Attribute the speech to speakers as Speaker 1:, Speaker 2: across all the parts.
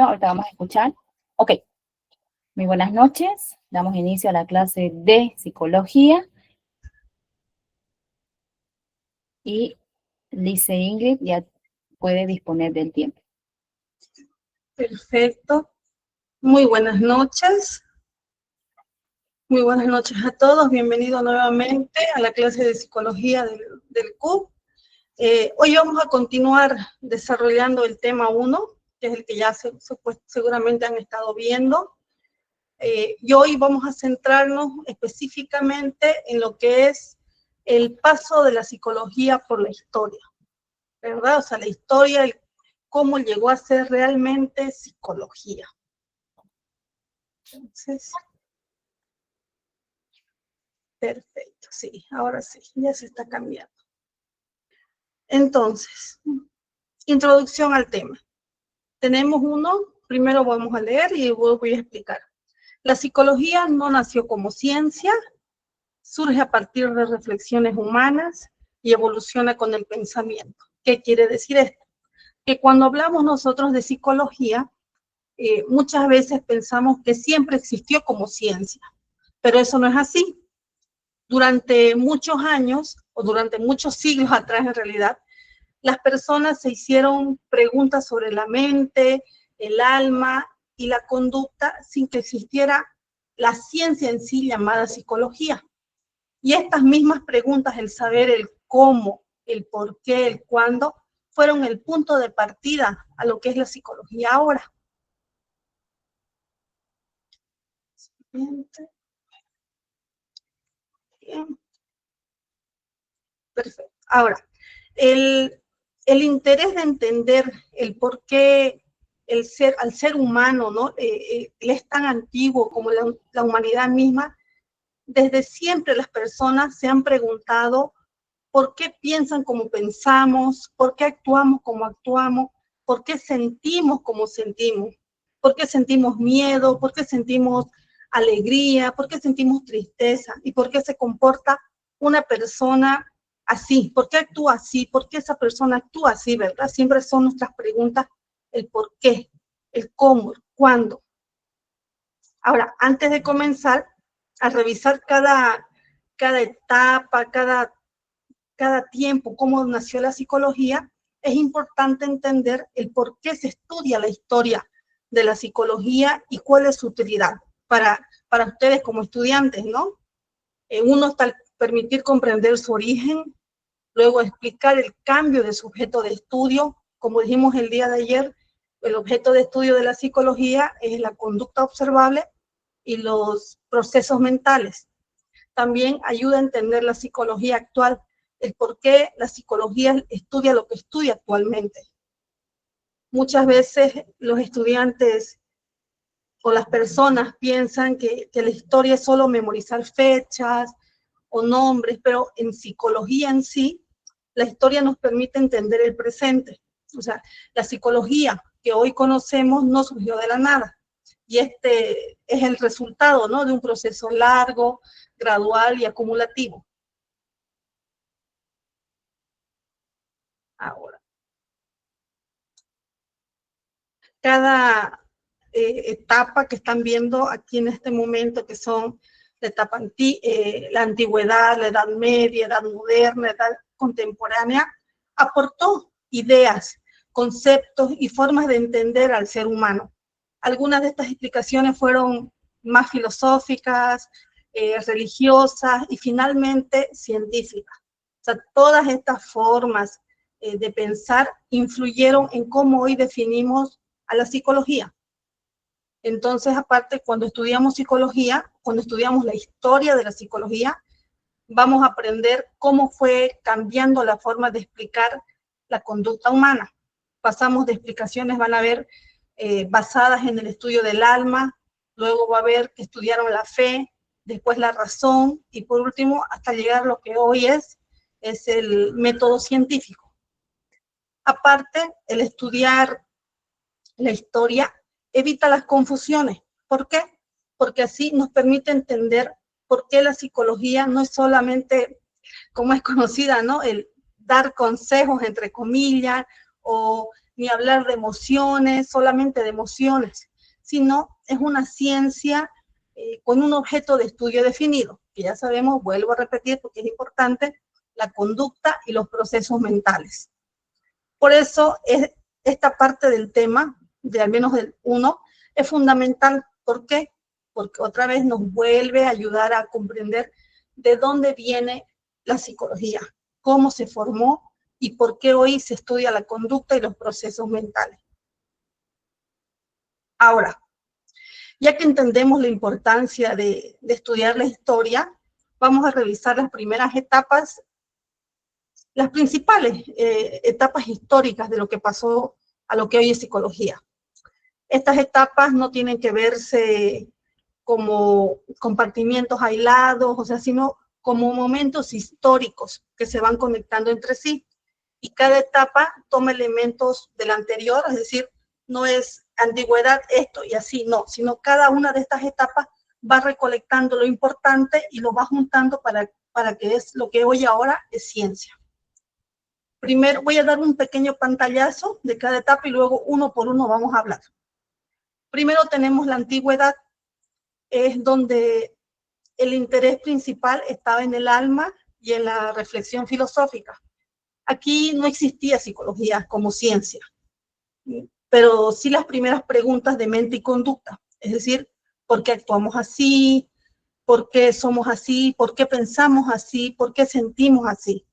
Speaker 1: Ahorita vamos a escuchar. Ok, muy buenas noches. Damos inicio a la clase de psicología. Y dice Ingrid, ya puede disponer del tiempo.
Speaker 2: Perfecto. Muy buenas noches. Muy buenas noches a todos. Bienvenidos nuevamente a la clase de psicología del CUP. Hoy vamos a continuar desarrollando el tema 1, que es el que ya seguramente han estado viendo. Y hoy vamos a centrarnos específicamente en lo que es el paso de la psicología por la historia, ¿verdad? O sea, la historia, cómo llegó a ser realmente psicología. Entonces, perfecto, sí, ahora sí, ya se está cambiando. Entonces, introducción al tema. Tenemos uno, primero vamos a leer y luego voy a explicar. La psicología no nació como ciencia, surge a partir de reflexiones humanas y evoluciona con el pensamiento. ¿Qué quiere decir esto? Que cuando hablamos nosotros de psicología, muchas veces pensamos que siempre existió como ciencia, pero eso no es así. Durante muchos años, o durante muchos siglos atrás en realidad, las personas se hicieron preguntas sobre la mente, el alma y la conducta sin que existiera la ciencia en sí llamada psicología. Y estas mismas preguntas, el saber el cómo, el por qué, el cuándo, fueron el punto de partida a lo que es la psicología ahora. Siguiente. Bien. Perfecto. Ahora, el interés de entender el por qué al ser humano, ¿no? Él es tan antiguo como la humanidad misma. Desde siempre las personas se han preguntado por qué piensan como pensamos, por qué actuamos como actuamos, por qué sentimos como sentimos, por qué sentimos miedo, por qué sentimos alegría, por qué sentimos tristeza y por qué se comporta una persona así, por qué actúa así, por qué esa persona actúa así, ¿verdad? Siempre son nuestras preguntas el por qué, el cómo, el cuándo. Ahora, antes de comenzar a revisar cada etapa, cada tiempo, cómo nació la psicología, es importante entender el por qué se estudia la historia de la psicología y cuál es su utilidad para ustedes como estudiantes, ¿no? Uno está al permitir comprender su origen, luego explicar el cambio de sujeto de estudio. Como dijimos el día de ayer, el objeto de estudio de la psicología es la conducta observable y los procesos mentales. También ayuda a entender la psicología actual, el por qué la psicología estudia lo que estudia actualmente. Muchas veces los estudiantes o las personas piensan que la historia es solo memorizar fechas o nombres, pero en psicología en sí, la historia nos permite entender el presente. O sea, la psicología que hoy conocemos no surgió de la nada. Y este es el resultado, ¿no?, de un proceso largo, gradual y acumulativo. Ahora, cada etapa que están viendo aquí en este momento, que son la etapa la antigüedad, la edad media, edad moderna, edad contemporánea, aportó ideas, conceptos y formas de entender al ser humano. Algunas de estas explicaciones fueron más filosóficas, religiosas y finalmente científicas. O sea, todas estas formas de pensar influyeron en cómo hoy definimos a la psicología. Entonces, aparte, cuando estudiamos psicología, cuando estudiamos la historia de la psicología, vamos a aprender cómo fue cambiando la forma de explicar la conducta humana. Pasamos de explicaciones, van a ver, basadas en el estudio del alma, luego va a ver que estudiaron la fe, después la razón, y por último, hasta llegar a lo que hoy es el método científico. Aparte, el estudiar la historia evita las confusiones. ¿Por qué? Porque así nos permite entender por qué la psicología no es solamente, como es conocida, ¿no?, el dar consejos, entre comillas, o ni hablar de emociones, solamente de emociones, sino es una ciencia con un objeto de estudio definido, que ya sabemos, vuelvo a repetir porque es importante, la conducta y los procesos mentales. Por eso esta parte del tema, de al menos del 1, es fundamental. ¿Por qué? Porque otra vez nos vuelve a ayudar a comprender de dónde viene la psicología, cómo se formó y por qué hoy se estudia la conducta y los procesos mentales. Ahora, ya que entendemos la importancia de estudiar la historia, vamos a revisar las primeras etapas, las principales etapas históricas de lo que pasó a lo que hoy es psicología. Estas etapas no tienen que verse como compartimientos aislados, o sea, sino como momentos históricos que se van conectando entre sí. Y cada etapa toma elementos de la anterior, es decir, no es antigüedad esto y así, no, sino cada una de estas etapas va recolectando lo importante y lo va juntando para que es lo que hoy ahora es ciencia. Primero voy a dar un pequeño pantallazo de cada etapa y luego uno por uno vamos a hablar. Primero tenemos la antigüedad, es donde el interés principal estaba en el alma y en la reflexión filosófica. Aquí no existía psicología como ciencia, pero sí las primeras preguntas de mente y conducta, es decir, ¿por qué actuamos así? ¿Por qué somos así? ¿Por qué pensamos así? ¿Por qué sentimos así?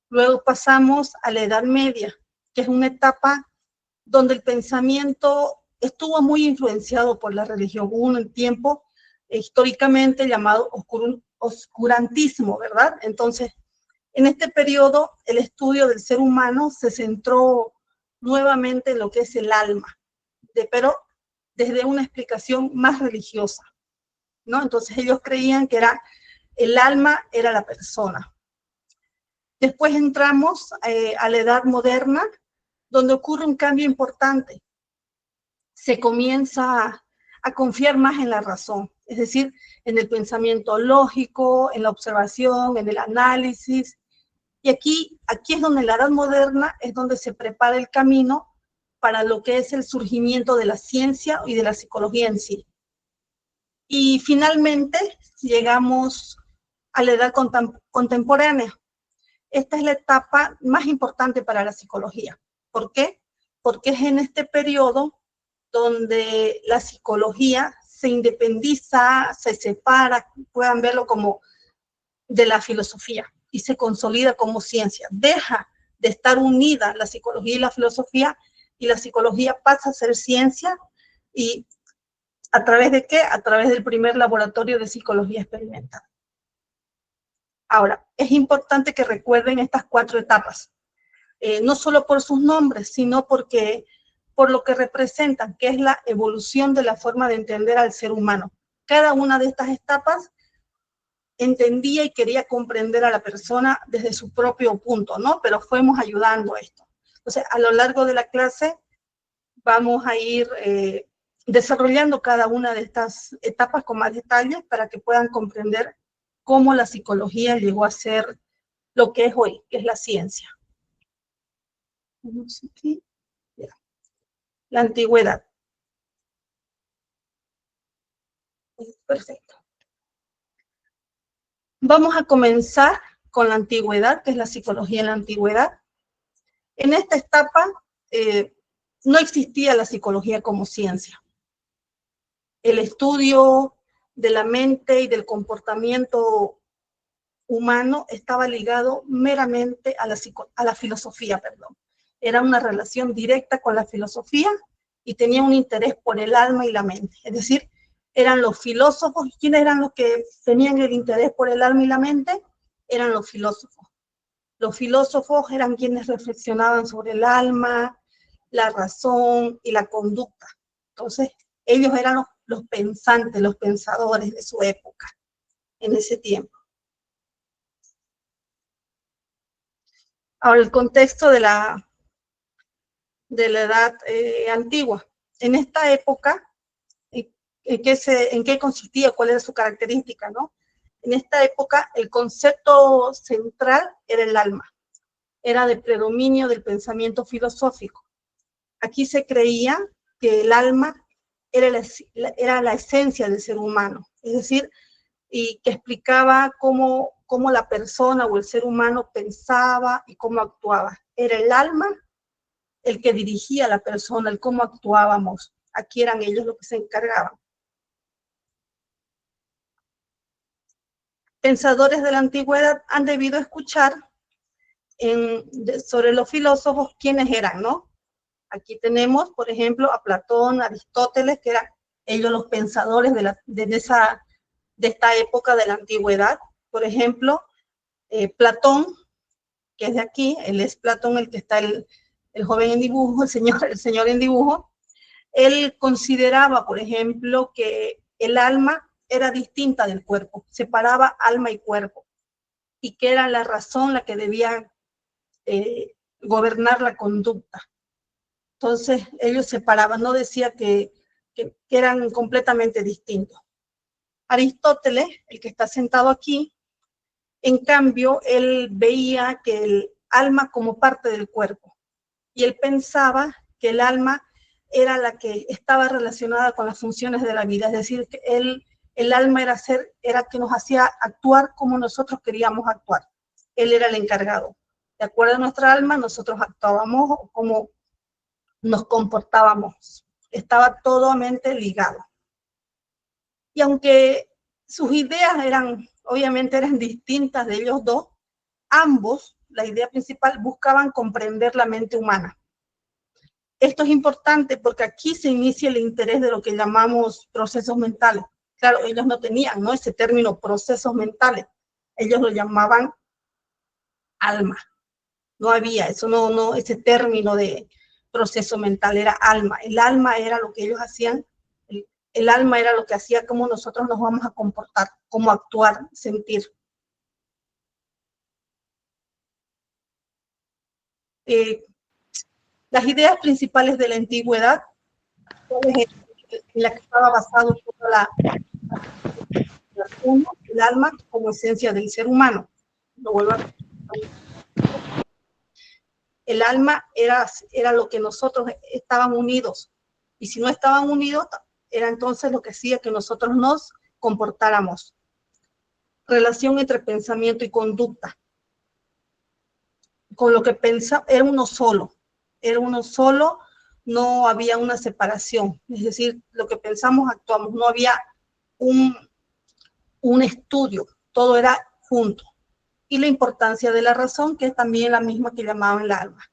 Speaker 2: Luego pasamos a la Edad Media, que es una etapa donde el pensamiento estuvo muy influenciado por la religión. Hubo un tiempo históricamente llamado oscurantismo, ¿verdad? Entonces, en este periodo, el estudio del ser humano se centró nuevamente en lo que es el alma, pero desde una explicación más religiosa, ¿no? Entonces ellos creían que el alma era la persona. Después entramos a la edad moderna, donde ocurre un cambio importante. Se comienza a confiar más en la razón, es decir, en el pensamiento lógico, en la observación, en el análisis. Y aquí es donde la edad moderna es donde se prepara el camino para lo que es el surgimiento de la ciencia y de la psicología en sí. Y finalmente llegamos a la edad contemporánea. Esta es la etapa más importante para la psicología. ¿Por qué? Porque es en este periodo donde la psicología se independiza, se separa, puedan verlo como de la filosofía y se consolida como ciencia. Deja de estar unida la psicología y la psicología pasa a ser ciencia. ¿Y a través de qué? A través del primer laboratorio de psicología experimental. Ahora, es importante que recuerden estas 4 etapas, no solo por sus nombres, sino por lo que representan, que es la evolución de la forma de entender al ser humano. Cada una de estas etapas entendía y quería comprender a la persona desde su propio punto, ¿no? Pero fuimos ayudando a esto. Entonces, a lo largo de la clase vamos a ir desarrollando cada una de estas etapas con más detalles para que puedan comprender cómo la psicología llegó a ser lo que es hoy, que es la ciencia. La antigüedad. Perfecto. Vamos a comenzar con la antigüedad, que es la psicología en la antigüedad. En esta etapa no existía la psicología como ciencia. El estudio de la mente y del comportamiento humano estaba ligado meramente a la filosofía, perdón. Era una relación directa con la filosofía y tenía un interés por el alma y la mente. Es decir, eran los filósofos. ¿Quiénes eran los que tenían el interés por el alma y la mente? Eran los filósofos. Los filósofos eran quienes reflexionaban sobre el alma, la razón y la conducta. Entonces, ellos eran los pensantes, los pensadores de su época, en ese tiempo. Ahora, el contexto de la edad antigua. En esta época, ¿en qué consistía? ¿Cuál era su característica, no? En esta época, el concepto central era el alma. Era de predominio del pensamiento filosófico. Aquí se creía que el alma era la esencia del ser humano, es decir, y que explicaba cómo la persona o el ser humano pensaba y cómo actuaba. Era el alma el que dirigía a la persona, el cómo actuábamos. Aquí eran ellos los que se encargaban. Pensadores de la antigüedad han debido escuchar sobre los filósofos quiénes eran, ¿no? Aquí tenemos, por ejemplo, a Platón, Aristóteles, que eran ellos los pensadores de esta época de la antigüedad. Por ejemplo, Platón, que es de aquí, él es Platón, el que está el joven en dibujo, el señor en dibujo. Él consideraba, por ejemplo, que el alma era distinta del cuerpo, separaba alma y cuerpo, y que era la razón la que debía gobernar la conducta. Entonces, ellos separaban, no decía que eran completamente distintos. Aristóteles, el que está sentado aquí, en cambio, él veía que el alma como parte del cuerpo, y él pensaba que el alma era la que estaba relacionada con las funciones de la vida, es decir, que el alma era que nos hacía actuar como nosotros queríamos actuar. Él era el encargado. De acuerdo a nuestra alma, nosotros actuábamos como nos comportábamos. Estaba totalmente ligado. Y aunque sus ideas obviamente eran distintas de ellos dos, ambos, la idea principal, buscaban comprender la mente humana. Esto es importante porque aquí se inicia el interés de lo que llamamos procesos mentales. Claro, ellos no tenían, ¿no?, ese término procesos mentales. Ellos lo llamaban alma. No había eso, no, ese término de proceso mental era alma. El alma era lo que ellos hacían, el alma era lo que hacía cómo nosotros nos vamos a comportar, cómo actuar, sentir. Las ideas principales de la antigüedad, en la que estaba basado toda el alma como esencia del ser humano. Lo vuelvo a repetir. El alma era lo que nosotros estaban unidos, y si no estaban unidos, era entonces lo que hacía que nosotros nos comportáramos. Relación entre pensamiento y conducta. Con lo que pensaba, era uno solo, no había una separación, es decir, lo que pensamos, actuamos, no había un estudio, todo era junto. Y la importancia de la razón, que es también la misma que llamaban el alma.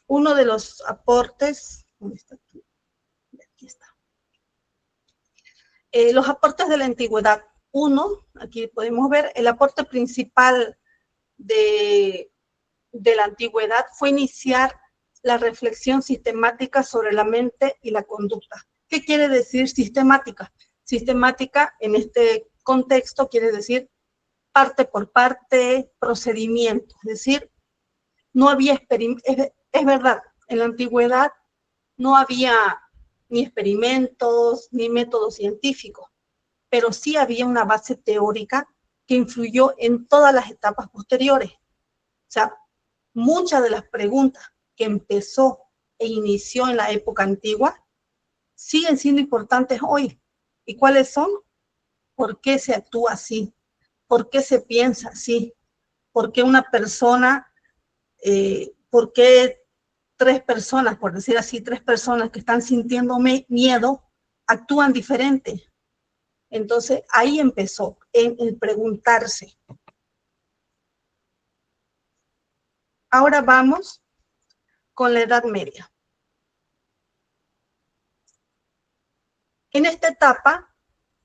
Speaker 2: Uno de los aportes, ¿dónde está aquí? Aquí está. Los aportes de la antigüedad. Uno, aquí podemos ver, el aporte principal de la antigüedad fue iniciar la reflexión sistemática sobre la mente y la conducta. ¿Qué quiere decir sistemática? Sistemática en este contexto quiere decir parte por parte, procedimiento, es decir, no había experimentos, es verdad, en la antigüedad no había ni experimentos ni métodos científicos, pero sí había una base teórica que influyó en todas las etapas posteriores. O sea, muchas de las preguntas que empezó e inició en la época antigua siguen siendo importantes hoy. ¿Y cuáles son? ¿Por qué se actúa así? ¿Por qué se piensa así? ¿Por qué una persona, por qué tres personas, por decir así, tres personas que están sintiendo miedo, actúan diferente? Entonces, ahí empezó, en el preguntarse. Ahora vamos con la Edad Media. En esta etapa,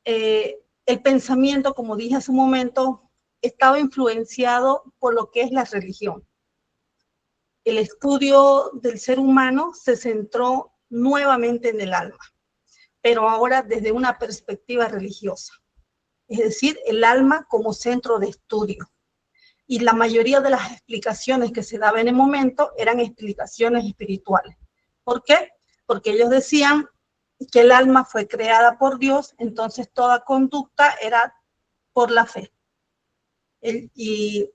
Speaker 2: el pensamiento, como dije hace un momento, estaba influenciado por lo que es la religión. El estudio del ser humano se centró nuevamente en el alma, pero ahora desde una perspectiva religiosa, es decir, el alma como centro de estudio. Y la mayoría de las explicaciones que se daban en el momento eran explicaciones espirituales. ¿Por qué? Porque ellos decían que el alma fue creada por Dios, entonces toda conducta era por la fe. Y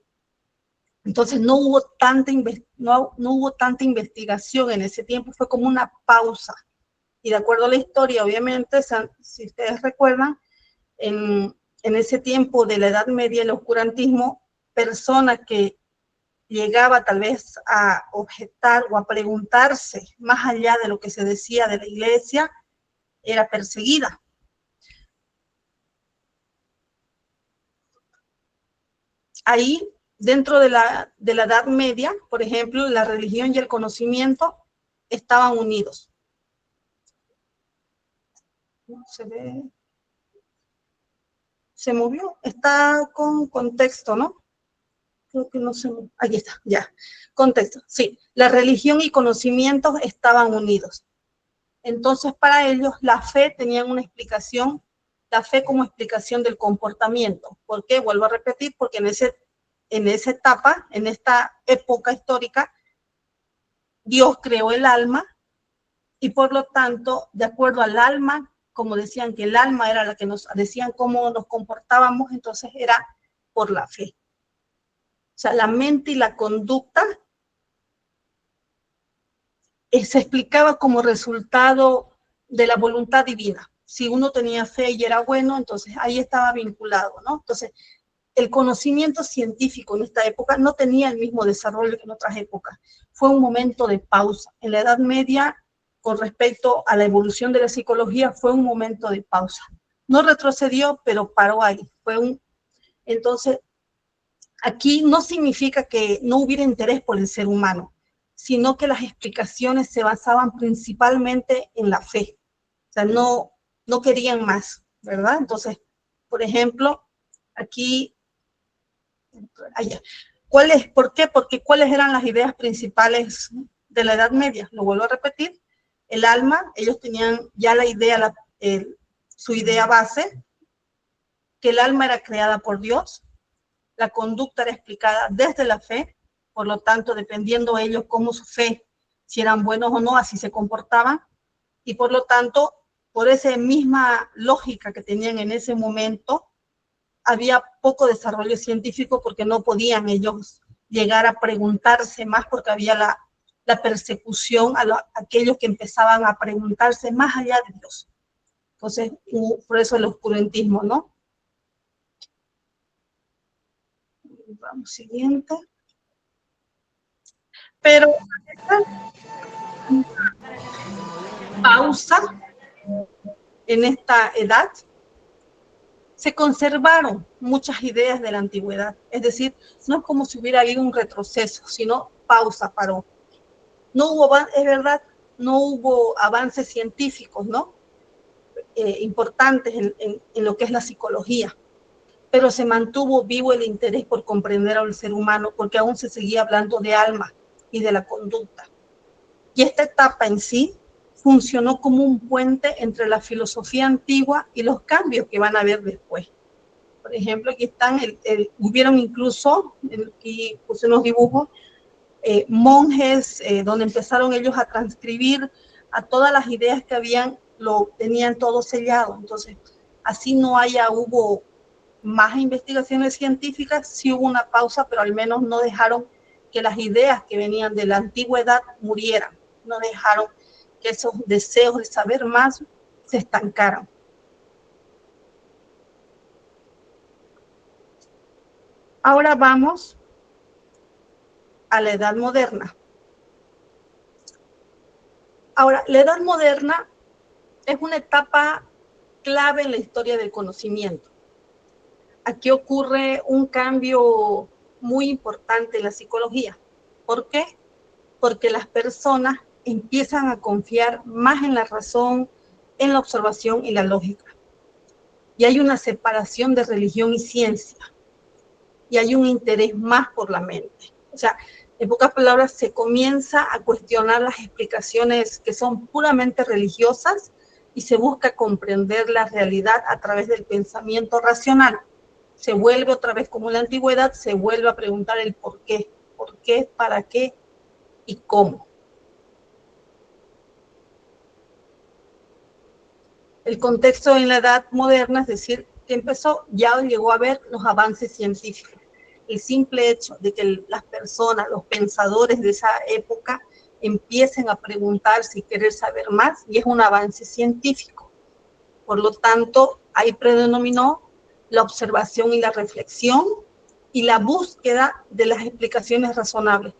Speaker 2: Entonces no hubo tanta investigación en ese tiempo, fue como una pausa. Y de acuerdo a la historia, obviamente, si ustedes recuerdan, en ese tiempo de la Edad Media, el oscurantismo, persona que llegaba tal vez a objetar o a preguntarse más allá de lo que se decía de la iglesia, era perseguida. Ahí, dentro de la Edad Media, por ejemplo, la religión y el conocimiento estaban unidos. Se ve, se movió, está con contexto, ¿no? Creo que no se movió. Ahí está, ya. Contexto, sí. La religión y conocimientos estaban unidos. Entonces, para ellos, la fe tenía una explicación, la fe como explicación del comportamiento. ¿Por qué? Vuelvo a repetir, porque en esa etapa, en esta época histórica, Dios creó el alma y por lo tanto, de acuerdo al alma, como decían que el alma era la que nos decían cómo nos comportábamos, entonces era por la fe. O sea, la mente y la conducta se explicaba como resultado de la voluntad divina. Si uno tenía fe y era bueno, entonces ahí estaba vinculado, ¿no? Entonces, el conocimiento científico en esta época no tenía el mismo desarrollo que en otras épocas. Fue un momento de pausa. En la Edad Media, con respecto a la evolución de la psicología, fue un momento de pausa. No retrocedió, pero paró ahí. Entonces, aquí no significa que no hubiera interés por el ser humano, sino que las explicaciones se basaban principalmente en la fe. O sea, no querían más, ¿verdad? Entonces, por ejemplo, aquí, allá. ¿Por qué? Porque ¿cuáles eran las ideas principales de la Edad Media? Lo vuelvo a repetir. El alma, ellos tenían ya la idea, su idea base, que el alma era creada por Dios, la conducta era explicada desde la fe, por lo tanto, dependiendo ellos cómo su fe, si eran buenos o no, así se comportaban, y por lo tanto, por esa misma lógica que tenían en ese momento, había poco desarrollo científico porque no podían ellos llegar a preguntarse más porque había la persecución a aquellos que empezaban a preguntarse más allá de Dios. Entonces, por eso el oscurantismo, ¿no? Vamos, siguiente. Pero esta pausa en esta edad, se conservaron muchas ideas de la antigüedad. Es decir, no es como si hubiera habido un retroceso, sino pausa, paró. No hubo, es verdad, no hubo avances científicos, ¿no? Importantes en lo que es la psicología, pero se mantuvo vivo el interés por comprender al ser humano, porque aún se seguía hablando de alma y de la conducta. Y esta etapa en sí funcionó como un puente entre la filosofía antigua y los cambios que van a haber después. Por ejemplo, aquí están, hubieron incluso, aquí puse unos dibujos, monjes, donde empezaron ellos a transcribir a todas las ideas que tenían todo sellado. Entonces, así hubo más investigaciones científicas, sí hubo una pausa, pero al menos no dejaron que las ideas que venían de la antigüedad murieran, no dejaron que esos deseos de saber más se estancaran. Ahora vamos a la edad moderna. Ahora, la edad moderna es una etapa clave en la historia del conocimiento. Aquí ocurre un cambio muy importante en la psicología. ¿Por qué? Porque las personas empiezan a confiar más en la razón, en la observación y la lógica. Y hay una separación de religión y ciencia. Y hay un interés más por la mente. O sea, en pocas palabras, se comienza a cuestionar las explicaciones que son puramente religiosas y se busca comprender la realidad a través del pensamiento racional. Se vuelve otra vez como en la antigüedad, se vuelve a preguntar el por qué, para qué y cómo. El contexto en la edad moderna, es decir, que ya llegó a ver los avances científicos. el simple hecho de que las personas, los pensadores de esa época, empiecen a preguntarse y querer saber más, y es un avance científico. Por lo tanto, ahí predominó la observación y la reflexión y la búsqueda de las explicaciones razonables.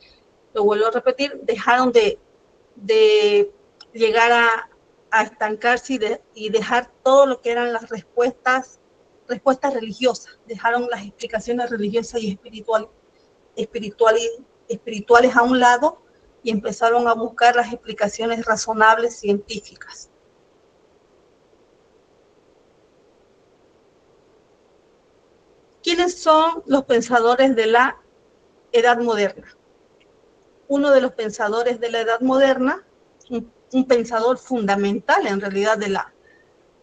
Speaker 2: Lo vuelvo a repetir, dejaron de llegar a estancarse y dejar todo lo que eran las respuestas religiosas, dejaron las explicaciones religiosas y espirituales a un lado y empezaron a buscar las explicaciones razonables científicas. ¿Quiénes son los pensadores de la Edad Moderna? Uno de los pensadores de la Edad Moderna, un pensador fundamental en realidad de la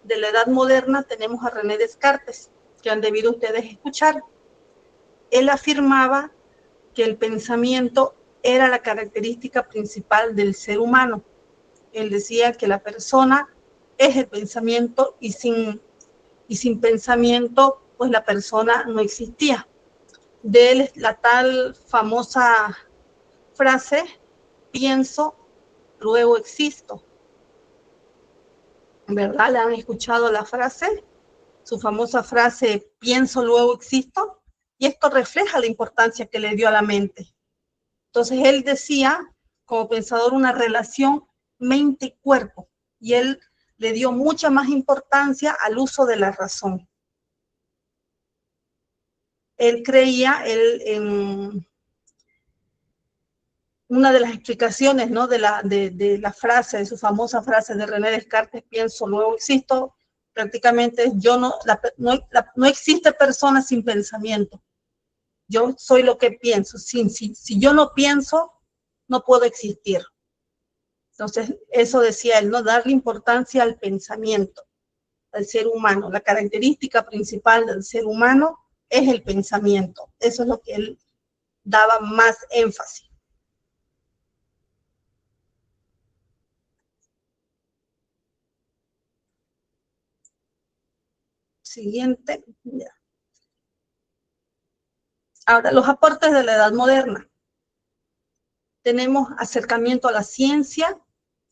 Speaker 2: Edad Moderna, tenemos a René Descartes, que han debido ustedes escuchar. Él afirmaba que el pensamiento era la característica principal del ser humano. Él decía que la persona es el pensamiento y sin pensamiento, pues la persona no existía. De él es la tal famosa frase, pienso, luego existo. ¿Verdad? ¿Le han escuchado la frase? Su famosa frase, pienso, luego existo. Y esto refleja la importancia que le dio a la mente. Entonces él decía, como pensador, una relación mente-cuerpo. Y él le dio mucha más importancia al uso de la razón. Él creía, en una de las explicaciones, ¿no?, de la frase, de su famosa frase de René Descartes, pienso, luego existo, prácticamente no existe persona sin pensamiento. Yo soy lo que pienso. Si yo no pienso, no puedo existir. Entonces, eso decía él, ¿no? Darle importancia al pensamiento, al ser humano. La característica principal del ser humano es el pensamiento. Eso es lo que él daba más énfasis. Siguiente. Ahora, los aportes de la Edad Moderna. Tenemos acercamiento a la ciencia,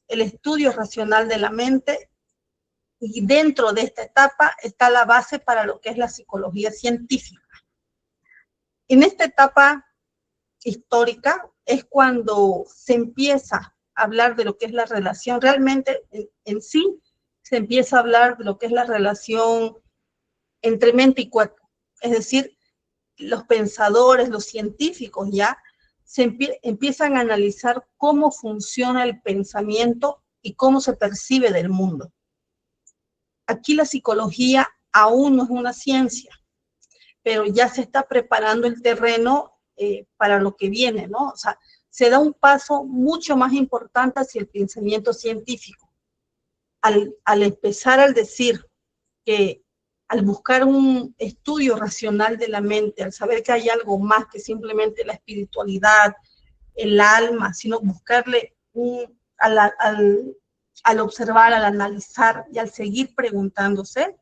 Speaker 2: el estudio racional de la mente, y dentro de esta etapa está la base para lo que es la psicología científica. En esta etapa histórica es cuando se empieza a hablar de lo que es la relación, realmente en sí se empieza a hablar de lo que es la relación entre mente y cuerpo. Es decir, los pensadores, los científicos ya empiezan a analizar cómo funciona el pensamiento y cómo se percibe del mundo. Aquí la psicología aún no es una ciencia, pero ya se está preparando el terreno para lo que viene, ¿no? O sea, se da un paso mucho más importante hacia el pensamiento científico. Al empezar al decir que al buscar un estudio racional de la mente, al saber que hay algo más que simplemente la espiritualidad, el alma, sino buscarle al observar, al analizar y al seguir preguntándose,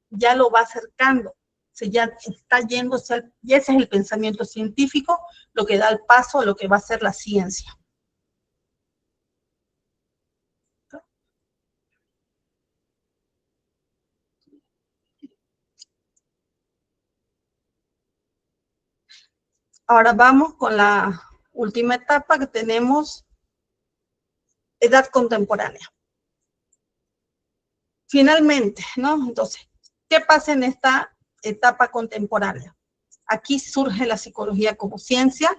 Speaker 2: ya lo va acercando. Ya está yéndose, y ese es el pensamiento científico, lo que da el paso a lo que va a ser la ciencia. Ahora vamos con la última etapa que tenemos, edad contemporánea. Finalmente, ¿no? Entonces, ¿qué pasa en esta etapa contemporánea? Aquí surge la psicología como ciencia,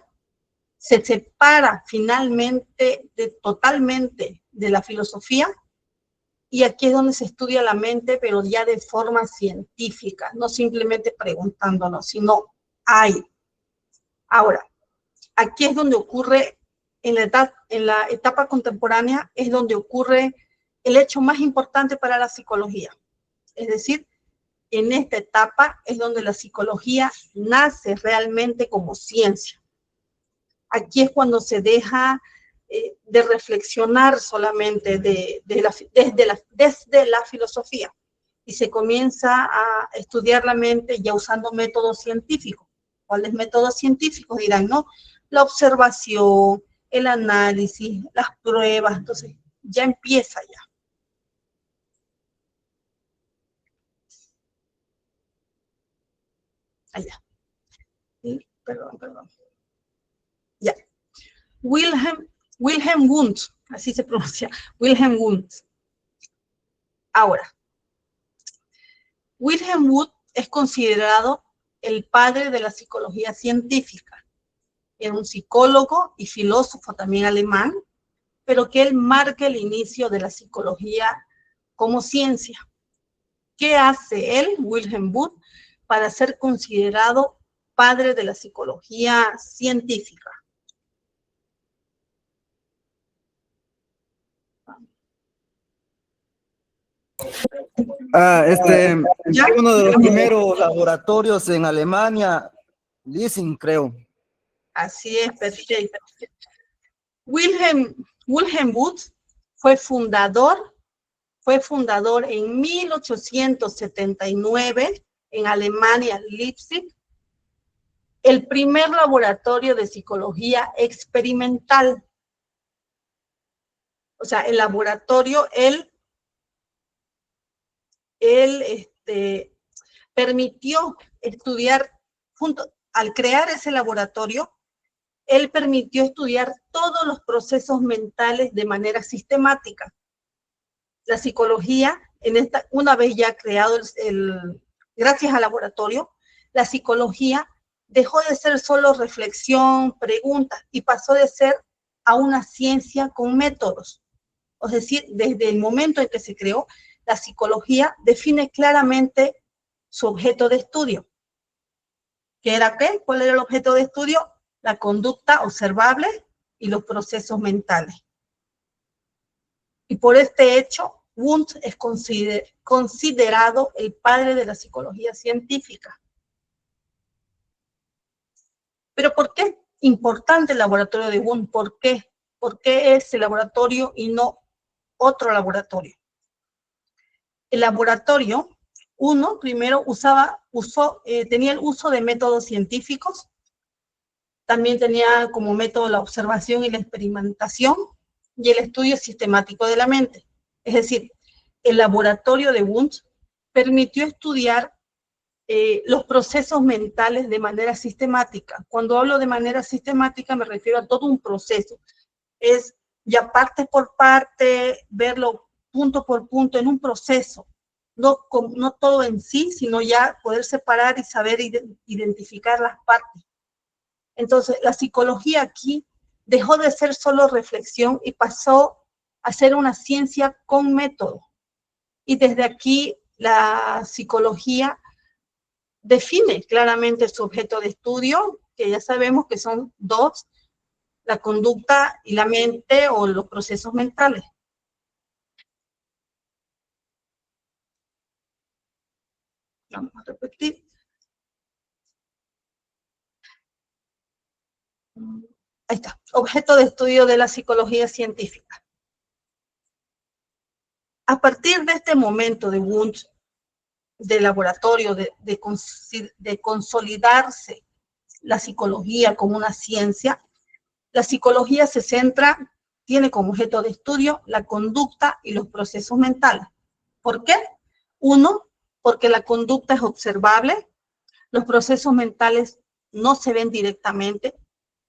Speaker 2: se separa finalmente totalmente de la filosofía, y aquí es donde se estudia la mente, pero ya de forma científica, no simplemente preguntándonos, sino hay. Ahora, aquí es donde ocurre, en la etapa contemporánea, es donde ocurre el hecho más importante para la psicología. Es decir, en esta etapa es donde la psicología nace realmente como ciencia. Aquí es cuando se deja de reflexionar solamente desde la filosofía y se comienza a estudiar la mente ya usando métodos científicos. ¿Cuáles métodos científicos? Dirán, ¿no? La observación, el análisis, las pruebas. Entonces, ya empieza ya. Allá. Sí, perdón. Ya. Wilhelm Wundt, así se pronuncia, Wilhelm Wundt. Ahora, Wilhelm Wundt es considerado el padre de la psicología científica. Era un psicólogo y filósofo también alemán, pero que él marca el inicio de la psicología como ciencia. ¿Qué hace él, Wilhelm Wundt, para ser considerado padre de la psicología científica?
Speaker 3: Hay uno de los primeros laboratorios en Alemania, Lissing, creo.
Speaker 2: Así es, perfecto. Wilhelm Wundt fue fundador en 1879 en Alemania, Leipzig, el primer laboratorio de psicología experimental. O sea, el laboratorio, él permitió estudiar, al crear ese laboratorio, él permitió estudiar todos los procesos mentales de manera sistemática. La psicología, una vez ya creado gracias al laboratorio, la psicología dejó de ser solo reflexión, preguntas, y pasó de ser a una ciencia con métodos. Es decir, desde el momento en que se creó, la psicología define claramente su objeto de estudio. ¿Qué era qué? ¿Cuál era el objeto de estudio? La conducta observable y los procesos mentales. Y por este hecho, Wundt es considerado el padre de la psicología científica. Pero ¿por qué es importante el laboratorio de Wundt? ¿Por qué? ¿Por qué ese laboratorio y no otro laboratorio? El laboratorio, primero tenía el uso de métodos científicos, también tenía como método la observación y la experimentación y el estudio sistemático de la mente. Es decir, el laboratorio de Wundt permitió estudiar los procesos mentales de manera sistemática. Cuando hablo de manera sistemática me refiero a todo un proceso. Es ya parte por parte, verlo punto por punto en un proceso. No todo en sí, sino ya poder separar y saber identificar las partes. Entonces, la psicología aquí dejó de ser solo reflexión y pasó a ser una ciencia con método. Y desde aquí la psicología define claramente su objeto de estudio, que ya sabemos que son dos, la conducta y la mente o los procesos mentales. Vamos a repetir. Ahí está, objeto de estudio de la psicología científica. A partir de este momento de Wundt, de laboratorio, de consolidarse la psicología como una ciencia, la psicología tiene como objeto de estudio la conducta y los procesos mentales. ¿Por qué? Uno, porque la conducta es observable, los procesos mentales no se ven directamente,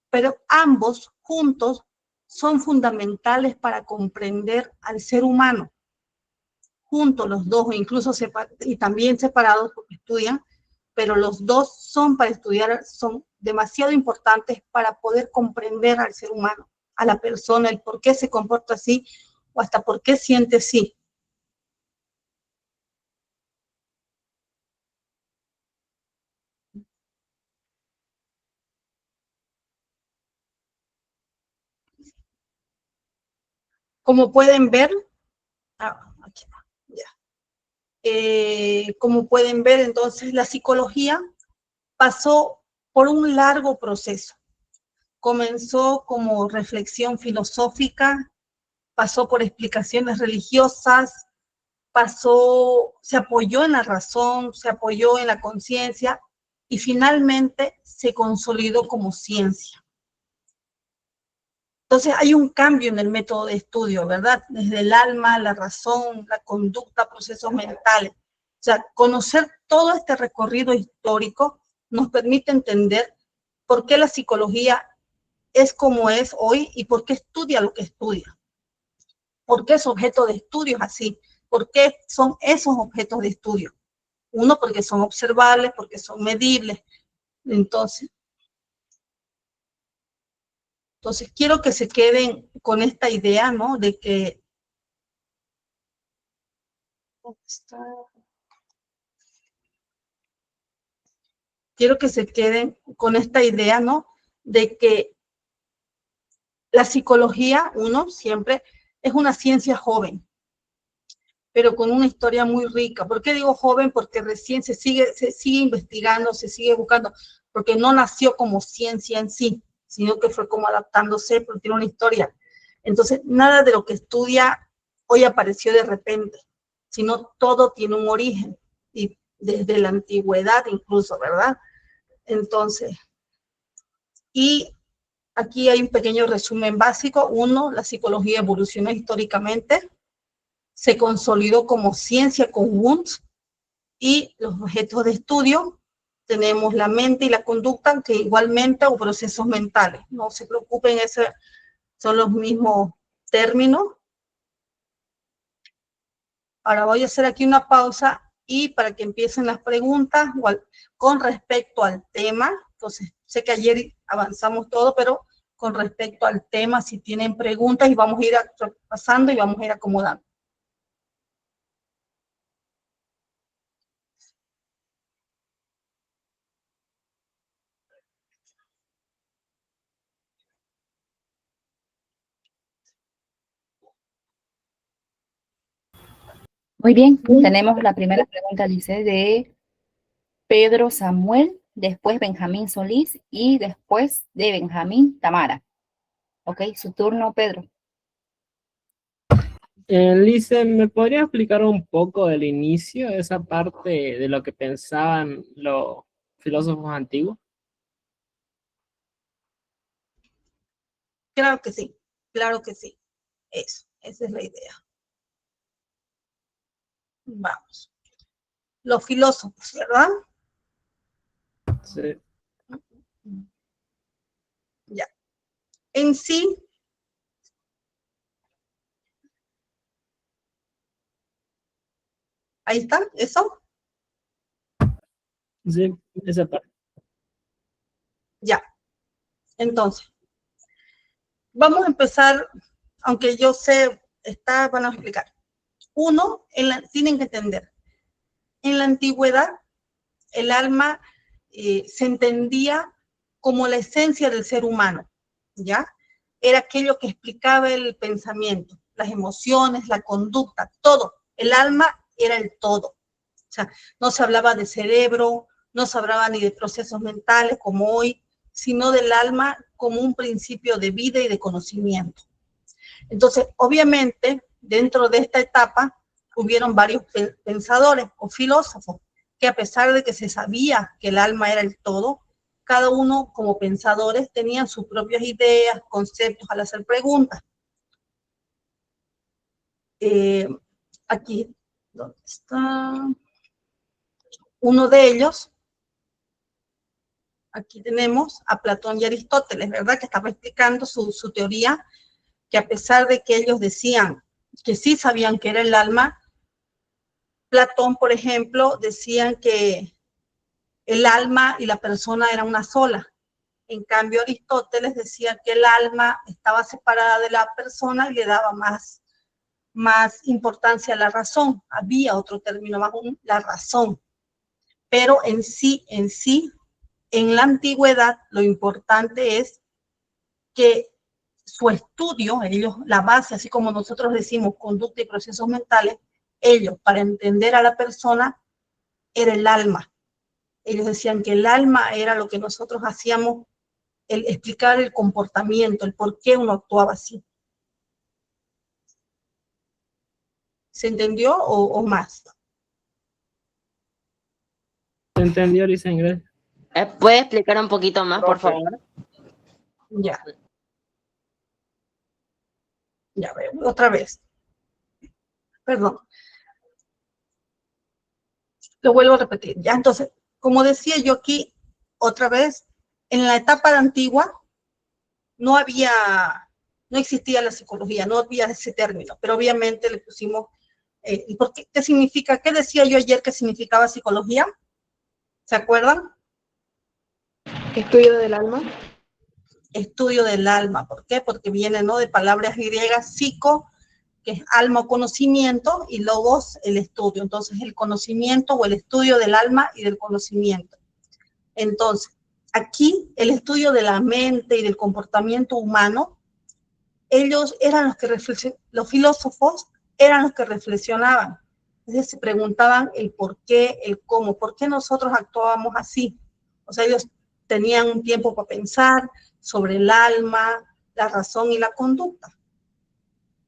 Speaker 2: pero ambos juntos son fundamentales para comprender al ser humano. Juntos los dos, o incluso y también separados porque estudian, pero los dos son para estudiar, son demasiado importantes para poder comprender al ser humano, a la persona, el por qué se comporta así o hasta por qué siente así. Como pueden ver, como pueden ver, entonces la psicología pasó por un largo proceso. Comenzó como reflexión filosófica, pasó por explicaciones religiosas, se apoyó en la razón, se apoyó en la conciencia y finalmente se consolidó como ciencia. Entonces hay un cambio en el método de estudio, ¿verdad? Desde el alma, la razón, la conducta, procesos mentales. O sea, conocer todo este recorrido histórico nos permite entender por qué la psicología es como es hoy y por qué estudia lo que estudia. ¿Por qué es objeto de estudio es así? ¿Por qué son esos objetos de estudio? Uno, porque son observables, porque son medibles. Entonces quiero que se queden con esta idea, ¿no? De que... Quiero que se queden con esta idea, ¿no? De que la psicología, uno, siempre es una ciencia joven, pero con una historia muy rica. ¿Por qué digo joven? Porque recién se sigue investigando, se sigue buscando, porque no nació como ciencia en sí, sino que fue como adaptándose, porque tiene una historia. Entonces, nada de lo que estudia hoy apareció de repente, sino todo tiene un origen, y desde la antigüedad incluso, ¿verdad? Entonces, y aquí hay un pequeño resumen básico. Uno, la psicología evolucionó históricamente, se consolidó como ciencia con Wundt, y los objetos de estudio tenemos la mente y la conducta, que igualmente, o procesos mentales. No se preocupen, esos son los mismos términos. Ahora voy a hacer aquí una pausa y para que empiecen las preguntas con respecto al tema. Entonces, sé que ayer avanzamos todo, pero con respecto al tema, si tienen preguntas, y vamos a ir pasando y vamos a ir acomodando.
Speaker 1: Muy bien, tenemos la primera pregunta, dice, de Pedro Samuel, después Benjamín Solís y después de Benjamín Tamara. Ok, su turno, Pedro.
Speaker 4: Lice, ¿me podría explicar un poco del inicio, esa parte de lo que pensaban los filósofos antiguos?
Speaker 2: Claro que sí, claro que sí. Eso, esa es la idea. Vamos. Los filósofos, ¿verdad?
Speaker 4: Sí.
Speaker 2: Ya. En sí, ahí está, eso.
Speaker 4: Sí, esa parte.
Speaker 2: Ya. Entonces, vamos a empezar, aunque yo sé, van a explicar. Uno, tienen que entender, en la antigüedad, el alma se entendía como la esencia del ser humano, ¿ya? Era aquello que explicaba el pensamiento, las emociones, la conducta, todo. El alma era el todo. O sea, no se hablaba de cerebro, no se hablaba ni de procesos mentales como hoy, sino del alma como un principio de vida y de conocimiento. Entonces, obviamente, dentro de esta etapa, hubieron varios pensadores o filósofos que, a pesar de que se sabía que el alma era el todo, cada uno como pensadores tenían sus propias ideas, conceptos al hacer preguntas. Aquí, ¿dónde está? Uno de ellos, aquí tenemos a Platón y Aristóteles, ¿verdad? Que estaba explicando su teoría, que a pesar de que ellos decían que sí sabían que era el alma, Platón, por ejemplo, decían que el alma y la persona eran una sola. En cambio, Aristóteles decía que el alma estaba separada de la persona y le daba más importancia a la razón. Había otro término más, la razón. Pero en sí, en la antigüedad, lo importante es que su estudio, ellos, la base, así como nosotros decimos conducta y procesos mentales, ellos, para entender a la persona, era el alma. Ellos decían que el alma era lo que nosotros hacíamos, el explicar el comportamiento, el por qué uno actuaba así. ¿Se entendió o más?
Speaker 4: ¿Se entendió, Lice, Ingrid?
Speaker 5: ¿Puede explicar un poquito más, por
Speaker 3: Profe.
Speaker 5: favor?
Speaker 2: Ya. Ya veo, otra vez. Perdón. Lo vuelvo a repetir. Ya, entonces, como decía yo aquí, otra vez, en la etapa de antigua no existía la psicología, no había ese término, pero obviamente le pusimos, ¿y por qué? ¿Qué significa? ¿Qué decía yo ayer que significaba psicología? ¿Se acuerdan?
Speaker 6: Estudio del alma.
Speaker 2: Estudio del alma. ¿Por qué? Porque viene, ¿no?, de palabras griegas, psico, que es alma o conocimiento, y logos, el estudio. Entonces, el conocimiento o el estudio del alma y del conocimiento. Entonces, aquí el estudio de la mente y del comportamiento humano, ellos eran los que reflexionaban, los filósofos eran los que reflexionaban. Entonces se preguntaban el por qué, el cómo, por qué nosotros actuábamos así. O sea, ellos tenían un tiempo para pensar sobre el alma, la razón y la conducta.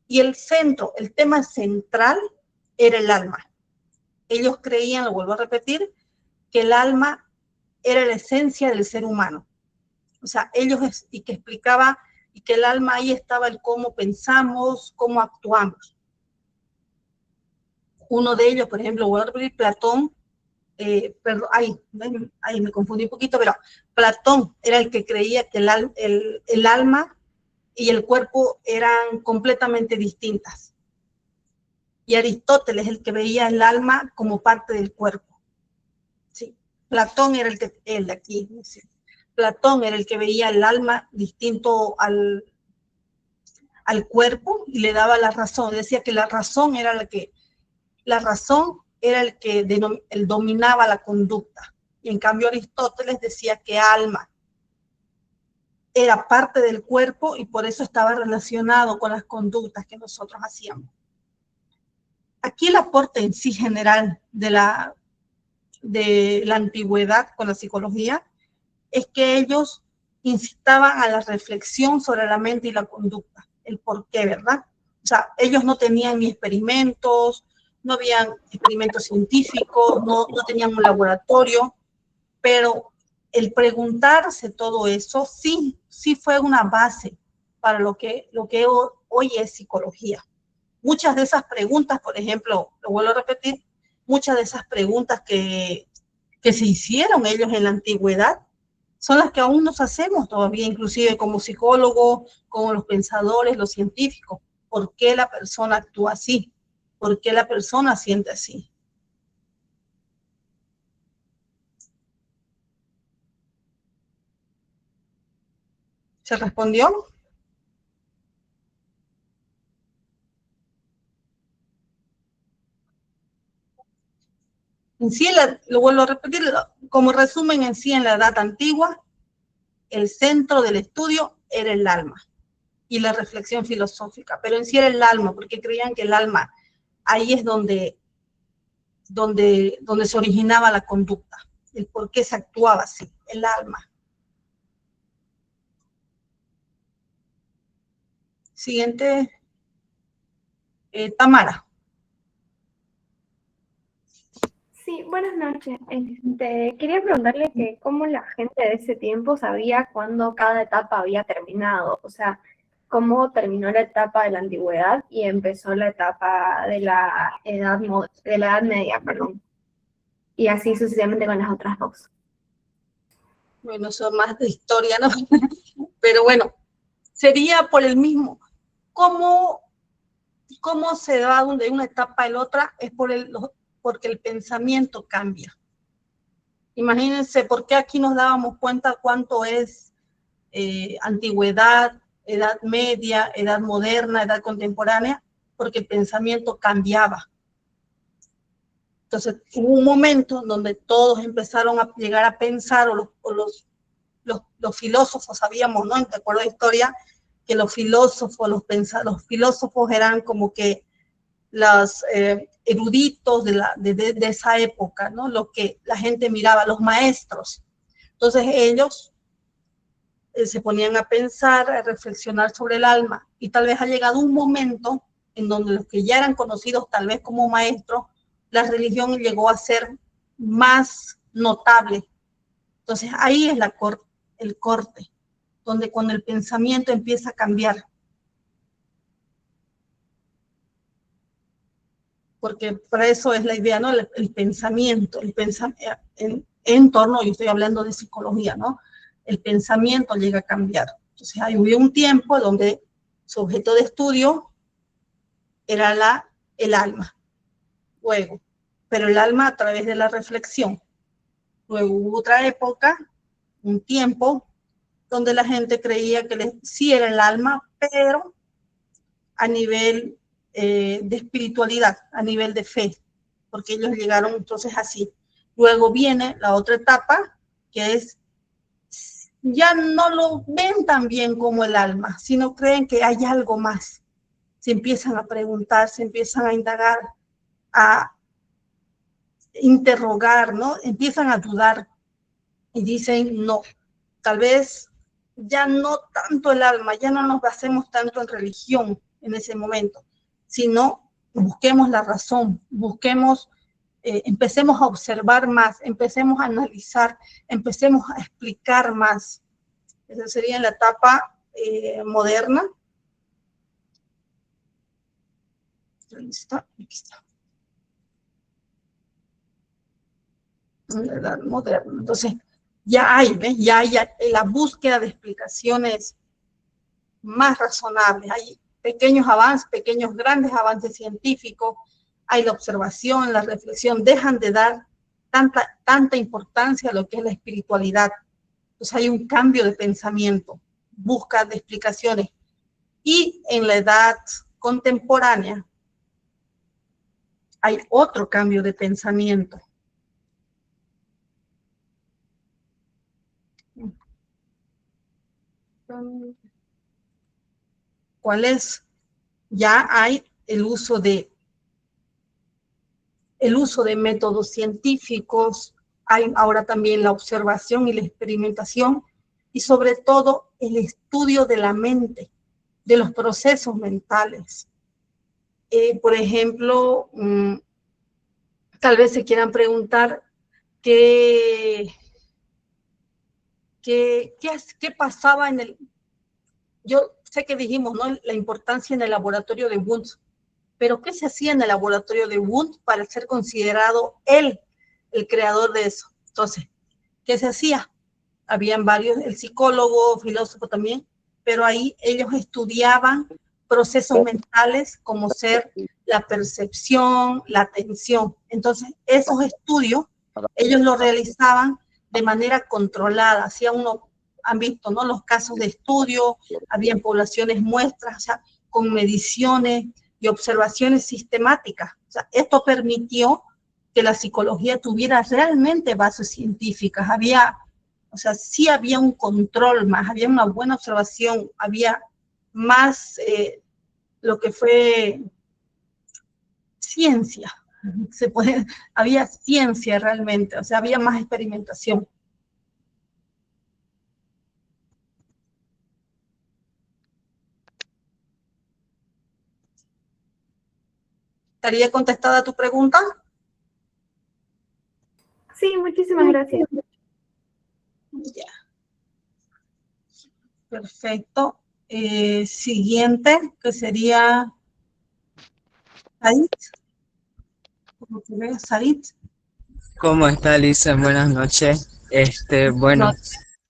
Speaker 2: Y el centro, el tema central era el alma. Ellos creían, lo vuelvo a repetir, que el alma era la esencia del ser humano. O sea, ellos, y que explicaba, y que el alma ahí estaba el cómo pensamos, cómo actuamos. Uno de ellos, por ejemplo, voy a repetir, Platón, perdón, ahí me confundí un poquito, pero Platón era el que creía que el alma y el cuerpo eran completamente distintas. Y Aristóteles es el que veía el alma como parte del cuerpo. Sí, Platón era el de aquí, ¿sí? Platón era el que veía el alma distinto al cuerpo y le daba la razón. Decía que la razón era el que dominaba la conducta. Y en cambio Aristóteles decía que alma era parte del cuerpo y por eso estaba relacionado con las conductas que nosotros hacíamos. Aquí el aporte en sí general de la antigüedad con la psicología es que ellos incitaban a la reflexión sobre la mente y la conducta, el por qué, ¿verdad? O sea, ellos no tenían ni experimentos, no habían experimentos científicos, no tenían un laboratorio, pero el preguntarse todo eso sí fue una base para lo que hoy es psicología. Muchas de esas preguntas, por ejemplo, lo vuelvo a repetir, muchas de esas preguntas que se hicieron ellos en la antigüedad son las que aún nos hacemos todavía, inclusive como psicólogos, como los pensadores, los científicos. ¿Por qué la persona actúa así? ¿Por qué la persona siente así? ¿Se respondió? En sí, lo vuelvo a repetir, como resumen en sí, en la edad antigua, el centro del estudio era el alma y la reflexión filosófica, pero en sí era el alma, porque creían que el alma, ahí es donde se originaba la conducta, el por qué se actuaba así, el alma. Siguiente, Tamara.
Speaker 6: Sí, buenas noches. Quería preguntarle que cómo la gente de ese tiempo sabía cuándo cada etapa había terminado, o sea, cómo terminó la etapa de la antigüedad y empezó la etapa de la edad media, perdón, y así sucesivamente con las otras dos.
Speaker 2: Bueno, son más de historia, ¿no? Pero bueno, sería por el mismo. ¿Cómo se va de una etapa a la otra? Es porque el pensamiento cambia. Imagínense por qué aquí nos dábamos cuenta cuánto es antigüedad, edad media, edad moderna, edad contemporánea, porque el pensamiento cambiaba. Entonces, hubo un momento donde todos empezaron a llegar a pensar, los filósofos, sabíamos, ¿no? ¿Te acuerdas de historia? Que los filósofos eran como que los eruditos de esa época, ¿no? Lo que la gente miraba, los maestros. Entonces ellos se ponían a pensar, a reflexionar sobre el alma, y tal vez ha llegado un momento en donde los que ya eran conocidos tal vez como maestros, la religión llegó a ser más notable Entonces ahí es el corte, donde cuando el pensamiento empieza a cambiar. Porque para eso es la idea, ¿no? El pensamiento, en torno, yo estoy hablando de psicología, ¿no? El pensamiento llega a cambiar. Entonces, hubo un tiempo donde su objeto de estudio era el alma, luego, pero el alma a través de la reflexión. Luego hubo otra época, un tiempo, donde la gente creía que sí era el alma, pero a nivel de espiritualidad, a nivel de fe, porque ellos llegaron entonces así. Luego viene la otra etapa, que es, ya no lo ven tan bien como el alma, sino creen que hay algo más. Se empiezan a preguntar, se empiezan a indagar, a interrogar, ¿no? Empiezan a dudar y dicen, no, tal vez ya no tanto el alma, ya no nos basemos tanto en religión en ese momento, sino busquemos la razón, empecemos a observar más, empecemos a analizar, empecemos a explicar más. Esa sería la etapa moderna. Ahí está, aquí está. La edad moderna. Entonces, ya hay, ¿ves? Ya hay la búsqueda de explicaciones más razonables. Hay pequeños avances, grandes avances científicos. Hay la observación, la reflexión. Dejan de dar tanta importancia a lo que es la espiritualidad. Entonces hay un cambio de pensamiento, busca de explicaciones. Y en la edad contemporánea hay otro cambio de pensamiento. ¿Cuál es? Ya hay el uso de métodos científicos, hay ahora también la observación y la experimentación, y sobre todo el estudio de la mente, de los procesos mentales. Por ejemplo, tal vez se quieran preguntar qué pasaba en el... Yo sé que dijimos, ¿no?, la importancia en el laboratorio de Wundt, pero ¿qué se hacía en el laboratorio de Wundt para ser considerado él el creador de eso? Entonces, ¿qué se hacía? Habían varios, el psicólogo, filósofo también, pero ahí ellos estudiaban procesos mentales como ser la percepción, la atención. Entonces, esos estudios, ellos los realizaban de manera controlada. Hacían han visto, ¿no?, los casos de estudio, habían poblaciones muestras, o sea, con mediciones y observaciones sistemáticas. O sea, esto permitió que la psicología tuviera realmente bases científicas. Sí había un control más, había una buena observación, había más lo que fue ciencia. Había ciencia realmente, o sea, había más experimentación. ¿Estaría contestada tu pregunta?
Speaker 6: Sí, muchísimas gracias.
Speaker 2: Ya. Perfecto. Siguiente, que sería Said. Said.
Speaker 7: ¿Cómo está, Lisa? Buenas noches. Bueno,
Speaker 1: No,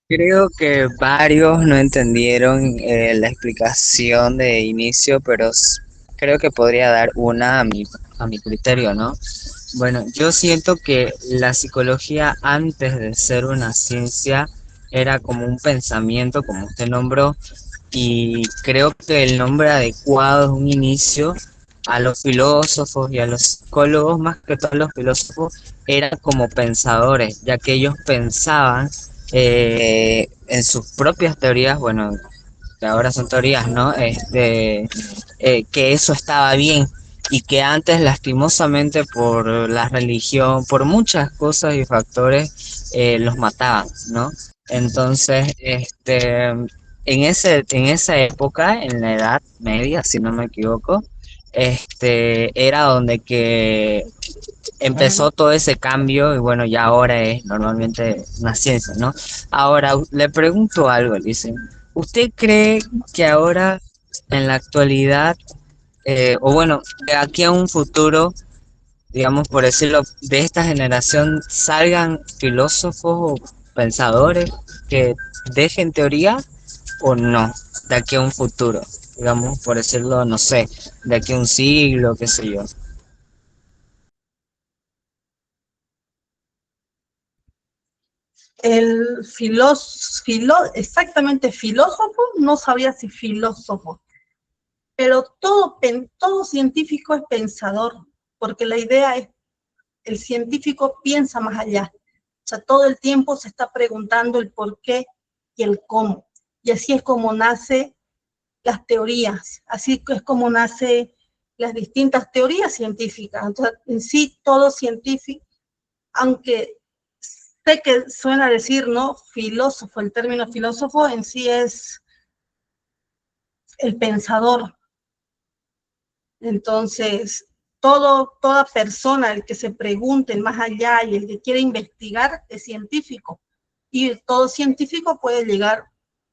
Speaker 7: creo que varios no entendieron la explicación de inicio, pero creo que podría dar una a mi criterio, ¿no? Bueno, yo siento que la psicología antes de ser una ciencia era como un pensamiento, como usted nombró, y creo que el nombre adecuado es un inicio a los filósofos y a los psicólogos, más que todos los filósofos, eran como pensadores, ya que ellos pensaban en sus propias teorías, bueno, que ahora son teorías, ¿no? Que eso estaba bien y que antes, lastimosamente, por la religión, por muchas cosas y factores, los mataban, ¿no? Entonces, en esa época, en la Edad Media, si no me equivoco, era donde que empezó todo ese cambio y bueno, ya ahora es normalmente una ciencia, ¿no? Ahora, le pregunto algo, Alice. ¿Usted cree que ahora, en la actualidad, o bueno, de aquí a un futuro, digamos, por decirlo, de esta generación, salgan filósofos o pensadores que dejen teoría o no, de aquí a un futuro, digamos, por decirlo, no sé, de aquí a un siglo, qué sé yo?
Speaker 2: Exactamente filósofo, no sabía si filósofo, pero todo científico es pensador, porque la idea es, el científico piensa más allá, o sea, todo el tiempo se está preguntando el por qué y el cómo, y así es como nace las teorías, así es como nace las distintas teorías científicas. Entonces, en sí, todo científico, aunque sé que suena decir, ¿no? Filósofo, el término filósofo en sí es el pensador. Entonces, toda persona, el que se pregunte más allá y el que quiere investigar es científico. Y todo científico puede llegar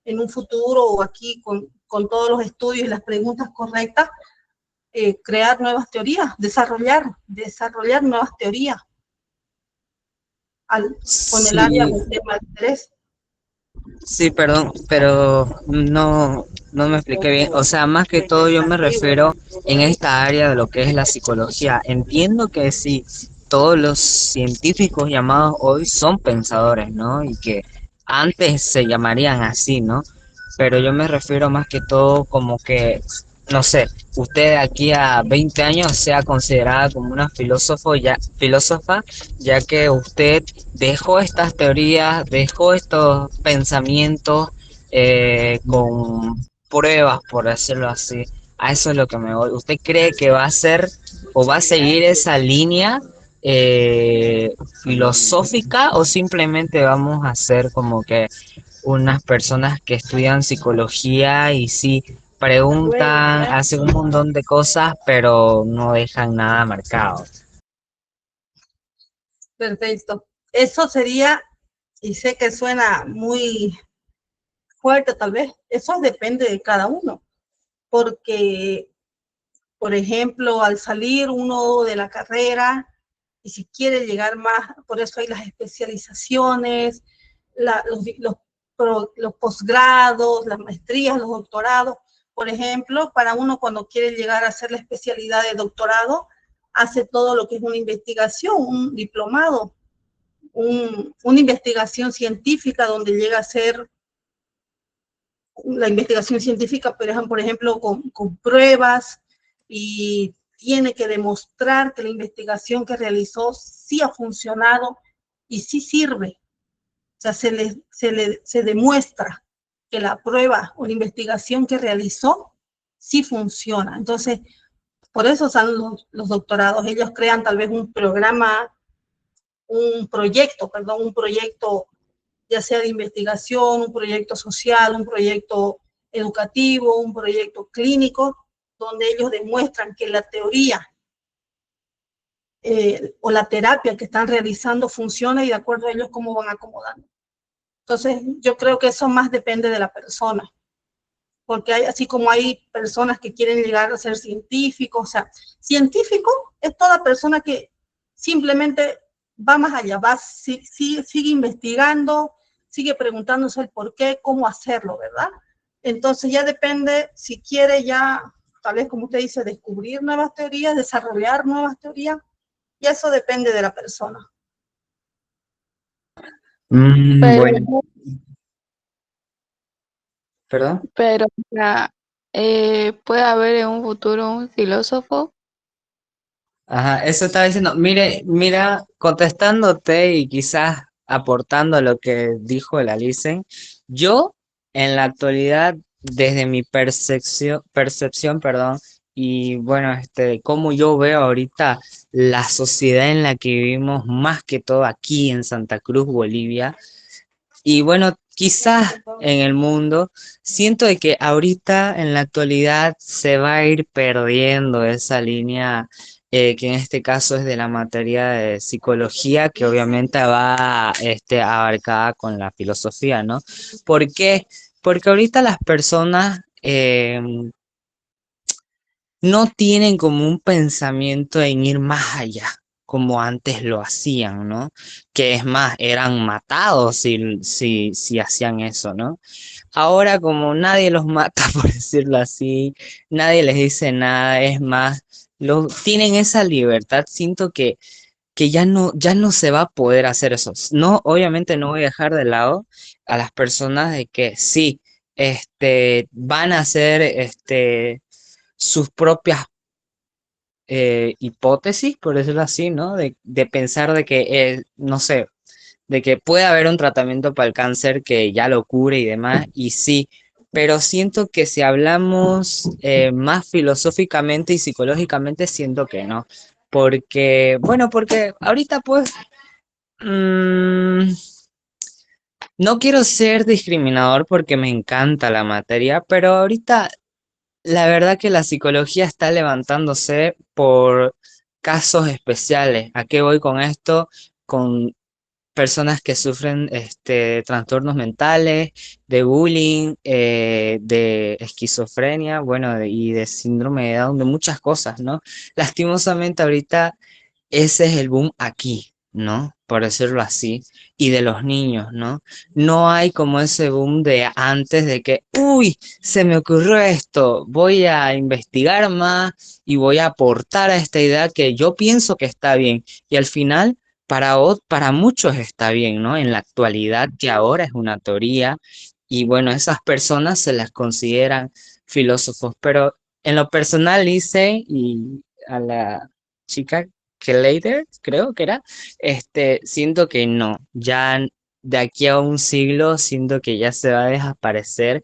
Speaker 2: en un futuro o aquí con todos los estudios y las preguntas correctas, crear nuevas teorías, desarrollar nuevas teorías con el área
Speaker 7: Sí,
Speaker 2: del tema de interés.
Speaker 7: sí, perdón, pero no me expliqué bien. O sea, más que todo yo me refiero en esta área de lo que es la psicología. Entiendo que sí, todos los científicos llamados hoy son pensadores, ¿no? Y que antes se llamarían así, ¿no? Pero yo me refiero más que todo como que, no sé, usted de aquí a 20 años sea considerada como una filósofa, ya que usted dejó estas teorías, dejó estos pensamientos con pruebas, por decirlo así. A eso es lo que me voy. ¿Usted cree que va a ser o va a seguir esa línea filosófica o simplemente vamos a hacer como que unas personas que estudian psicología y sí preguntan, hacen un montón de cosas, pero no dejan nada marcado?
Speaker 2: Perfecto. Eso sería, y sé que suena muy fuerte tal vez, eso depende de cada uno, porque, por ejemplo, al salir uno de la carrera y si quiere llegar más, por eso hay las especializaciones, los posgrados, las maestrías, los doctorados. Por ejemplo, para uno cuando quiere llegar a hacer la especialidad de doctorado, hace todo lo que es una investigación, un diplomado, una investigación científica donde llega a ser la investigación científica, por ejemplo, con pruebas y tiene que demostrar que la investigación que realizó sí ha funcionado y sí sirve. O sea, se demuestra que la prueba o la investigación que realizó sí funciona. Entonces, por eso son los doctorados. Ellos crean tal vez un proyecto, ya sea de investigación, un proyecto social, un proyecto educativo, un proyecto clínico, donde ellos demuestran que la teoría o la terapia que están realizando funciona y de acuerdo a ellos cómo van acomodando. Entonces, yo creo que eso más depende de la persona, porque así como hay personas que quieren llegar a ser científicos, o sea, científico es toda persona que simplemente va más allá, sigue investigando, sigue preguntándose el por qué, cómo hacerlo, ¿verdad? Entonces ya depende si quiere ya, tal vez como usted dice, descubrir nuevas teorías, desarrollar nuevas teorías, y eso depende de la persona.
Speaker 7: Bueno, perdón.
Speaker 8: Pero, o sea, puede haber en un futuro un filósofo.
Speaker 7: Ajá, eso estaba diciendo. Mira, contestándote y quizás aportando a lo que dijo el Alice, yo en la actualidad, desde mi percepción, perdón, y bueno, cómo yo veo ahorita la sociedad en la que vivimos, más que todo aquí en Santa Cruz, Bolivia, y bueno, quizás en el mundo, siento de que ahorita en la actualidad se va a ir perdiendo esa línea, que en este caso es de la materia de psicología, que obviamente va abarcada con la filosofía, ¿no? ¿Por qué? Porque ahorita las personas no tienen como un pensamiento en ir más allá, como antes lo hacían, ¿no? Que es más, eran matados si hacían eso, ¿no? Ahora como nadie los mata, por decirlo así, nadie les dice nada, es más, tienen esa libertad, siento que ya no se va a poder hacer eso. No, obviamente no voy a dejar de lado a las personas de que sí, van a hacer, sus propias hipótesis, por decirlo así, ¿no? De pensar de que, no sé, de que puede haber un tratamiento para el cáncer que ya lo cure y demás, y sí, pero siento que si hablamos más filosóficamente y psicológicamente, siento que no. Porque ahorita pues, mm, no quiero ser discriminador porque me encanta la materia, pero ahorita la verdad que la psicología está levantándose por casos especiales. ¿A qué voy con esto? Con personas que sufren trastornos mentales, de bullying, de esquizofrenia, bueno, y de síndrome de Down, de muchas cosas, ¿no? Lastimosamente ahorita ese es el boom aquí, ¿no? Por decirlo así, y de los niños, ¿no? No hay como ese boom de antes de que, uy, se me ocurrió esto, voy a investigar más y voy a aportar a esta idea que yo pienso que está bien. Y al final, para muchos está bien, ¿no? En la actualidad, que ahora es una teoría, y bueno, esas personas se las consideran filósofos, pero en lo personal hice, y a la chica que later, creo que era, siento que no, ya de aquí a un siglo siento que ya se va a desaparecer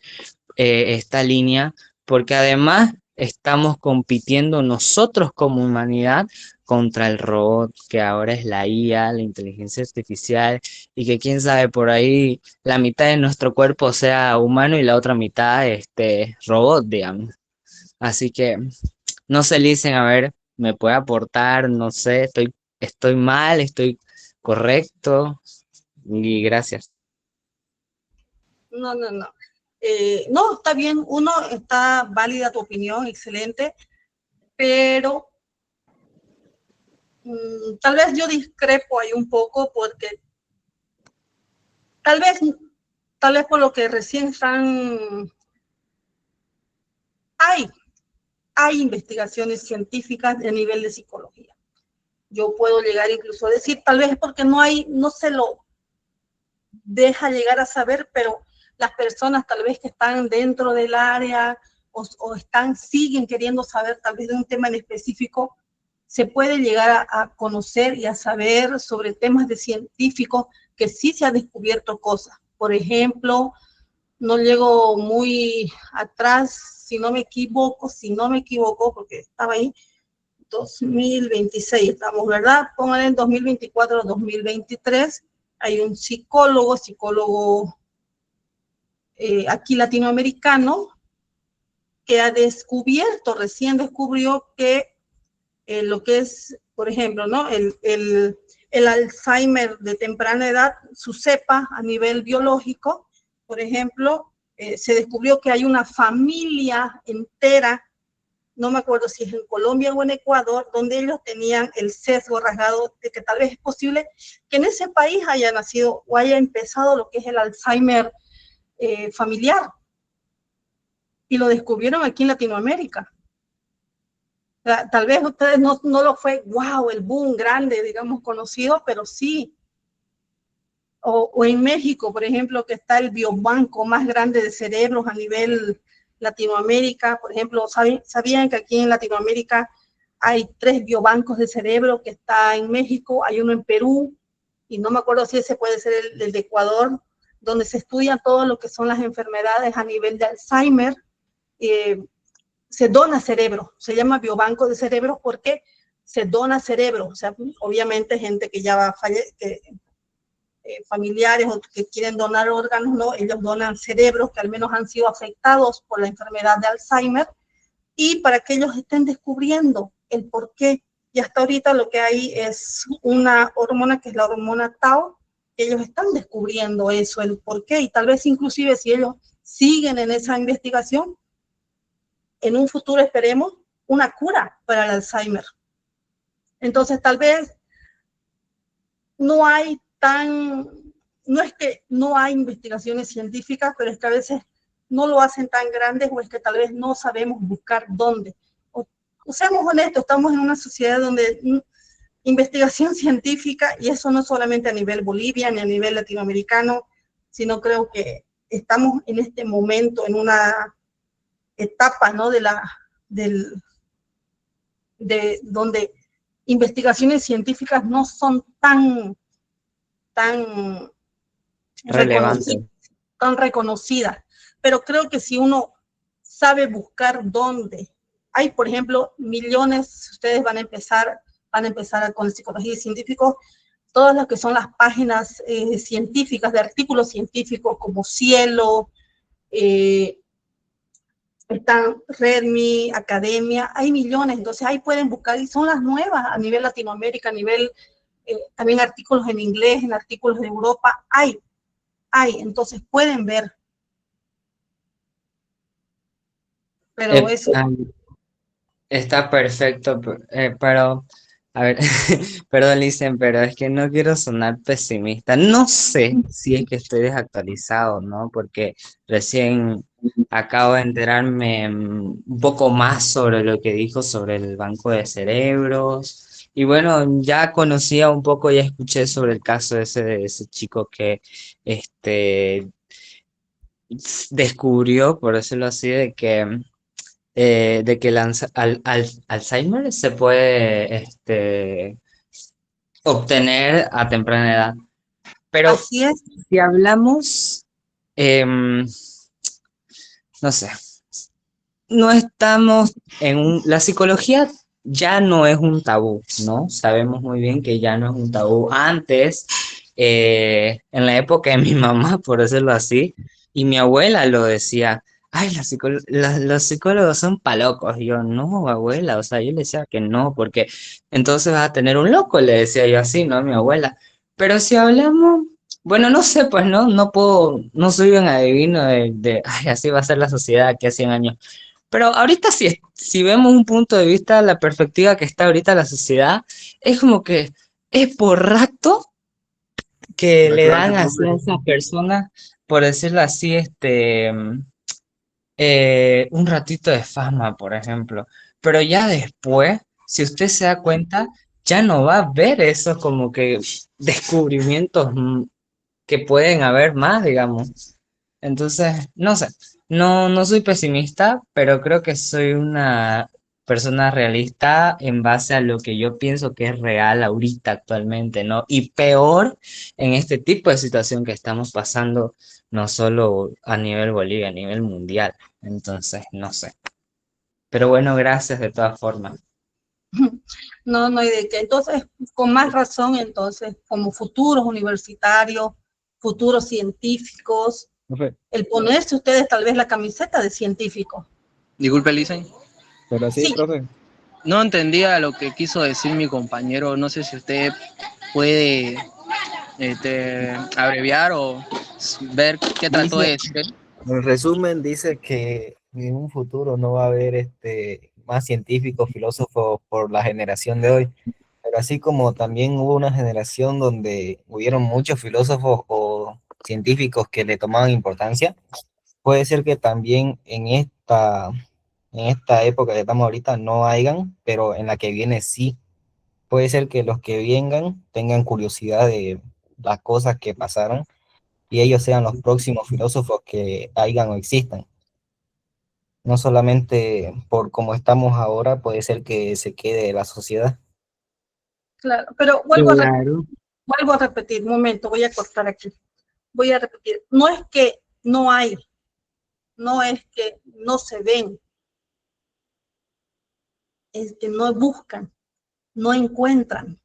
Speaker 7: esta línea, porque además estamos compitiendo nosotros como humanidad contra el robot, que ahora es la IA, la inteligencia artificial, y que quién sabe, por ahí la mitad de nuestro cuerpo sea humano y la otra mitad robot, digamos. Así que no se licen, a ver, me puede aportar, no sé, estoy mal, estoy correcto, y gracias.
Speaker 2: No, no, no. No, está bien, uno, está válida tu opinión, excelente, pero tal vez yo discrepo ahí un poco porque tal vez por lo que recién están, hay investigaciones científicas de nivel de psicología. Yo puedo llegar incluso a decir, tal vez porque no se lo deja llegar a saber, pero las personas tal vez que están dentro del área o siguen queriendo saber tal vez de un tema en específico, se puede llegar a conocer y a saber sobre temas de científicos que sí se han descubierto cosas. Por ejemplo, no llego muy atrás, si no me equivoco, porque estaba ahí, 2026 estamos, ¿verdad? Pónganle en 2024, 2023, hay un psicólogo aquí latinoamericano, que recién descubrió que lo que es, por ejemplo, ¿no? El Alzheimer de temprana edad, su cepa a nivel biológico, por ejemplo, se descubrió que hay una familia entera, no me acuerdo si es en Colombia o en Ecuador, donde ellos tenían el sesgo rasgado de que tal vez es posible que en ese país haya nacido o haya empezado lo que es el Alzheimer familiar. Y lo descubrieron aquí en Latinoamérica. O sea, tal vez ustedes no lo fue, wow, el boom grande, digamos, conocido, pero sí. O en México, por ejemplo, que está el biobanco más grande de cerebros a nivel Latinoamérica. Por ejemplo, ¿sabían que aquí en Latinoamérica hay 3 biobancos de cerebro? Que está en México, hay uno en Perú, y no me acuerdo si ese puede ser el de Ecuador, donde se estudian todo lo que son las enfermedades a nivel de Alzheimer. Se dona cerebro, se llama biobanco de cerebro porque se dona cerebro, o sea, obviamente gente que ya va a fallecer, familiares o que quieren donar órganos, ¿no? Ellos donan cerebros que al menos han sido afectados por la enfermedad de Alzheimer, y para que ellos estén descubriendo el por qué. Y hasta ahorita lo que hay es una hormona que es la hormona Tau, que ellos están descubriendo eso, el por qué, y tal vez inclusive si ellos siguen en esa investigación, en un futuro esperemos una cura para el Alzheimer. Entonces tal vez no es que no hay investigaciones científicas, pero es que a veces no lo hacen tan grandes, o es que tal vez no sabemos buscar dónde. O seamos honestos, estamos en una sociedad donde investigación científica, y eso no solamente a nivel Bolivia ni a nivel latinoamericano, sino creo que estamos en este momento en una etapa, ¿no? Donde investigaciones científicas no son tan
Speaker 7: Relevante.
Speaker 2: reconocidas, pero creo que si uno sabe buscar dónde, hay, por ejemplo, millones, ustedes van a empezar con psicología y científicos, todas las que son las páginas científicas, de artículos científicos como Cielo, están Redmi, Academia, hay millones, entonces ahí pueden buscar, y son las nuevas a nivel Latinoamérica, a nivel, también artículos en inglés, en artículos de Europa, hay, entonces pueden ver. Pero eso...
Speaker 7: Está perfecto, pero, a ver, perdón, Licen, pero es que no quiero sonar pesimista. No sé si es que estoy desactualizado, ¿no? Porque recién acabo de enterarme un poco más sobre lo que dijo sobre el banco de cerebros. Y bueno, ya conocía un poco, ya escuché sobre el caso ese de ese chico que, descubrió, por decirlo así, de que el Alzheimer se puede obtener a temprana edad. Pero
Speaker 2: Así es.
Speaker 7: si hablamos, no sé, no estamos la psicología ya no es un tabú, ¿no? Sabemos muy bien que ya no es un tabú. Antes, en la época de mi mamá, por decirlo así, y mi abuela lo decía, ay, los psicólogos son palocos. Y yo, no, abuela, o sea, yo le decía que no, porque entonces vas a tener un loco, le decía yo así, ¿no? A mi abuela. Pero si hablamos, bueno, no sé, pues no puedo, no soy un adivino ay, así va a ser la sociedad aquí a 100 años. Pero ahorita si vemos un punto de vista, la perspectiva que está ahorita la sociedad, es como que es por rato que le dan así a esas personas, por decirlo así, un ratito de fama, por ejemplo. Pero ya después, si usted se da cuenta, ya no va a ver esos como que descubrimientos que pueden haber más, digamos. Entonces, no sé, no soy pesimista, pero creo que soy una persona realista en base a lo que yo pienso que es real ahorita actualmente, ¿no? Y peor en este tipo de situación que estamos pasando, no solo a nivel Bolivia, a nivel mundial. Entonces, no sé. Pero bueno, gracias de todas formas.
Speaker 2: No hay de qué. Entonces, con más razón, entonces, como futuros universitarios, futuros científicos,
Speaker 3: Profe,
Speaker 2: el ponerse ustedes tal vez la camiseta de científico.
Speaker 9: Disculpe, Lisen.
Speaker 3: pero sí,
Speaker 2: Sí,
Speaker 3: profe.
Speaker 9: No entendía lo que quiso decir mi compañero. No sé si usted puede abreviar o ver qué trató de
Speaker 3: Dice,
Speaker 9: decir él.
Speaker 3: en resumen, dice que en un futuro no va a haber más científicos, filósofos por la generación de hoy. Pero así como también hubo una generación donde hubieron muchos filósofos o científicos que le tomaban importancia, puede ser que también en esta época que estamos ahorita no hayan, pero en la que viene sí. Puede ser que los que vengan tengan curiosidad de las cosas que pasaron y ellos sean los próximos filósofos que hayan o existan. No solamente por cómo estamos ahora, puede ser que se quede la sociedad.
Speaker 2: claro, pero
Speaker 7: Claro.
Speaker 2: vuelvo a repetir, un momento, voy a cortar aquí. Voy a repetir, no es que no hay, no es que no se ven, es que no buscan, no encuentran.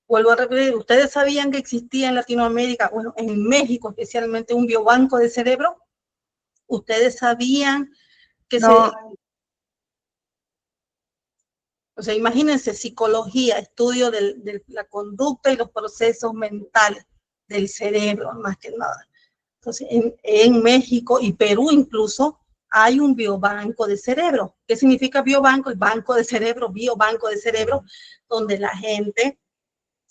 Speaker 2: Vuelvo a repetir, ¿ustedes sabían que existía en Latinoamérica, bueno, en México especialmente, un biobanco de cerebro? ¿Ustedes sabían que
Speaker 1: No.
Speaker 2: O sea, imagínense, psicología, estudio de la conducta y los procesos mentales del cerebro, más que nada. Entonces, en México y Perú incluso hay un biobanco de cerebro. ¿Qué significa biobanco? El banco de cerebro, biobanco de cerebro, donde la gente,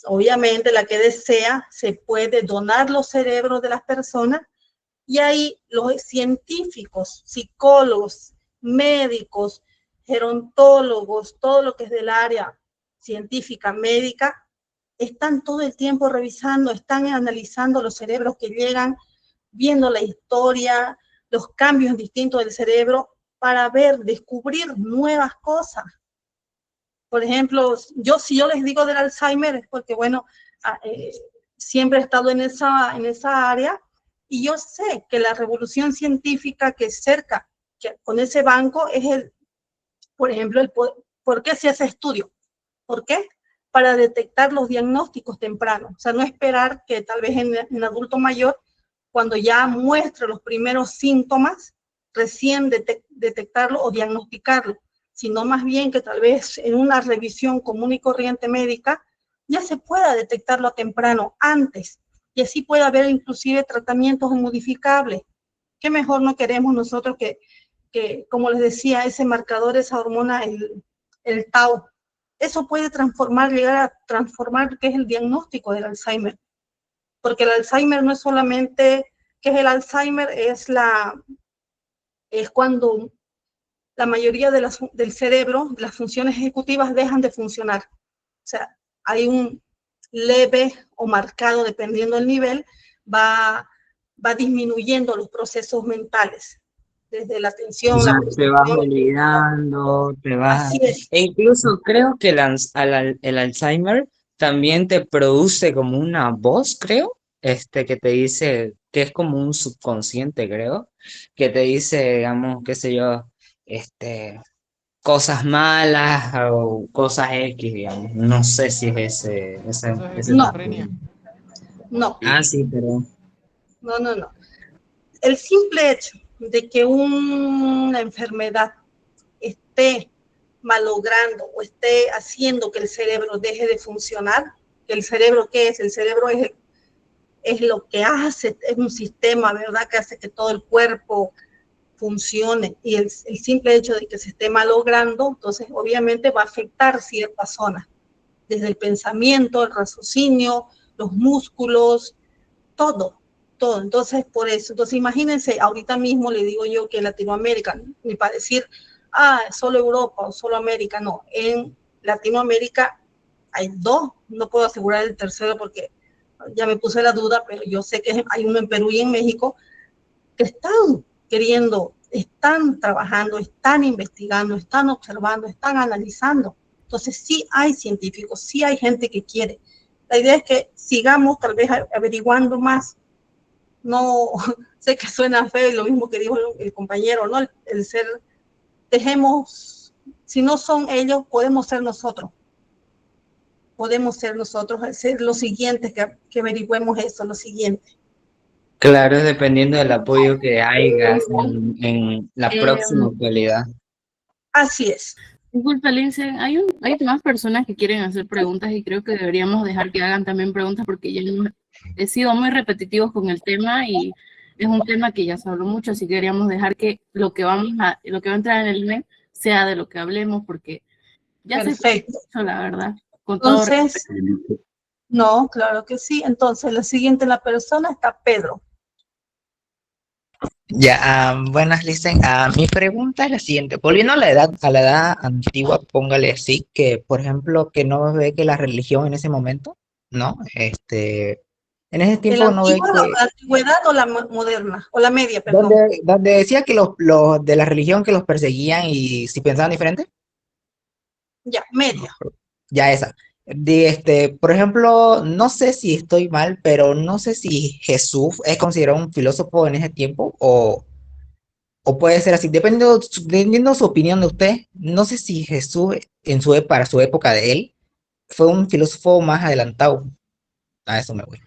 Speaker 2: obviamente la que desea, se puede donar los cerebros de las personas y ahí los científicos, psicólogos, médicos, gerontólogos, todo lo que es del área científica, médica, están todo el tiempo revisando, están analizando los cerebros que llegan, viendo la historia, los cambios distintos del cerebro para ver, descubrir nuevas cosas. Por ejemplo, si yo les digo del Alzheimer es porque, bueno, siempre he estado en esa área y yo sé que la revolución científica que cerca que con ese banco es por ejemplo, ¿por qué se hace estudio? ¿Por qué? Para detectar los diagnósticos tempranos. O sea, no esperar que tal vez en adulto mayor, cuando ya muestre los primeros síntomas, recién detectarlo o diagnosticarlo, sino más bien que tal vez en una revisión común y corriente médica ya se pueda detectarlo a temprano, antes, y así pueda haber inclusive tratamientos modificables. ¿Qué mejor no queremos nosotros que como les decía, ese marcador, esa hormona, el tau, eso puede llegar a transformar qué es el diagnóstico del Alzheimer? Porque el Alzheimer no es solamente, ¿qué es el Alzheimer? Es cuando la mayoría del cerebro, de las funciones ejecutivas dejan de funcionar. O sea, hay un leve o marcado, dependiendo del nivel, va disminuyendo los procesos mentales, desde la atención,
Speaker 7: Ya
Speaker 2: la
Speaker 7: te vas
Speaker 2: percepción.
Speaker 7: olvidando, te vas...
Speaker 2: Así es.
Speaker 7: E incluso creo que el Alzheimer también te produce como una voz, creo, que te dice, que es como un subconsciente, creo, que te dice, digamos, qué sé yo, cosas malas o cosas X, digamos. No sé si es ese
Speaker 2: No,
Speaker 7: también.
Speaker 2: no,
Speaker 7: Ah, sí, pero...
Speaker 2: no. El simple hecho de que una enfermedad esté malogrando o esté haciendo que el cerebro deje de funcionar, que el cerebro, ¿qué es? El cerebro es lo que hace, es un sistema, ¿verdad? Que hace que todo el cuerpo funcione, y el simple hecho de que se esté malogrando, entonces obviamente va a afectar ciertas zonas, desde el pensamiento, el raciocinio, los músculos, todo. Entonces, por eso, entonces imagínense, ahorita mismo le digo yo que en Latinoamérica, ni para decir, solo Europa o solo América, no, en Latinoamérica hay dos, no puedo asegurar el tercero porque ya me puse la duda, pero yo sé que hay uno en Perú y en México que están trabajando, están investigando, están observando, están analizando. Entonces sí hay científicos, sí hay gente que quiere. La idea es que sigamos tal vez averiguando más. No, sé que suena feo y lo mismo que dijo el compañero, ¿no? El ser, si no son ellos, podemos ser nosotros. Podemos ser nosotros, ser los siguientes que averigüemos eso, lo siguiente.
Speaker 7: Claro, es dependiendo del apoyo que haya en la próxima actualidad.
Speaker 2: Así es.
Speaker 1: Disculpa, Lince, hay más personas que quieren hacer preguntas y creo que deberíamos dejar que hagan también preguntas porque ya he sido muy repetitivos con el tema y es un tema que ya se habló mucho, así que queríamos dejar que lo que va a entrar en el mes sea de lo que hablemos porque ya se
Speaker 2: Perfecto.
Speaker 1: mucho, la verdad, con todo
Speaker 2: Entonces, no, claro que sí. Entonces, la siguiente en la persona está Pedro.
Speaker 10: Ya, buenas, Listen. Mi pregunta es la siguiente. Volviendo a la edad antigua, póngale así, que por ejemplo, que no ve que la religión en ese momento, ¿no? En ese
Speaker 2: ¿En la
Speaker 10: tiempo no ve
Speaker 2: antigua,
Speaker 10: que,
Speaker 2: la antigüedad o la moderna? O la media, perdón.
Speaker 10: donde decía que los de la religión que los perseguían y si pensaban diferente,
Speaker 2: Ya, media.
Speaker 10: ya esa. Por ejemplo, no sé si estoy mal, pero no sé si Jesús es considerado un filósofo en ese tiempo o puede ser así, dependiendo su opinión de usted. No sé si Jesús, para su época de él, fue un filósofo más adelantado. A eso me voy.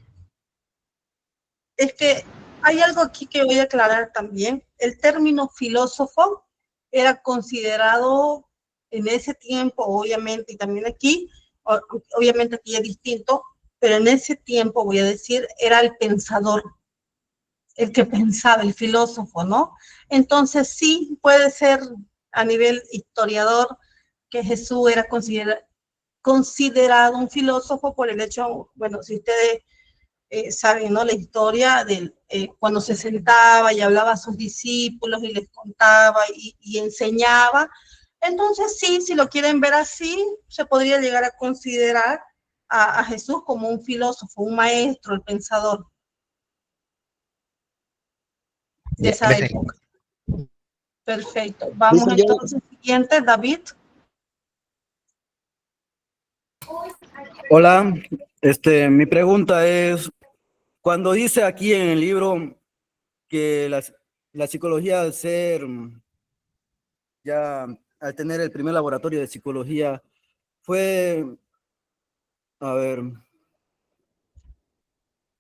Speaker 2: Es que hay algo aquí que voy a aclarar también. El término filósofo era considerado en ese tiempo, obviamente, y también aquí, obviamente aquí es distinto, pero en ese tiempo, voy a decir, era el pensador, el que pensaba, el filósofo, ¿no? Entonces sí, puede ser a nivel historiador que Jesús era considerado un filósofo por el hecho, bueno, si ustedes saben, ¿no? La historia de cuando se sentaba y hablaba a sus discípulos y les contaba y enseñaba. Entonces sí, si lo quieren ver así, se podría llegar a considerar a Jesús como un filósofo, un maestro, el pensador de esa época. Perfecto. Vamos entonces, siguiente, David.
Speaker 11: Hola, mi pregunta es, cuando dice aquí en el libro que la psicología al ser, ya al tener el primer laboratorio de psicología, fue, a ver,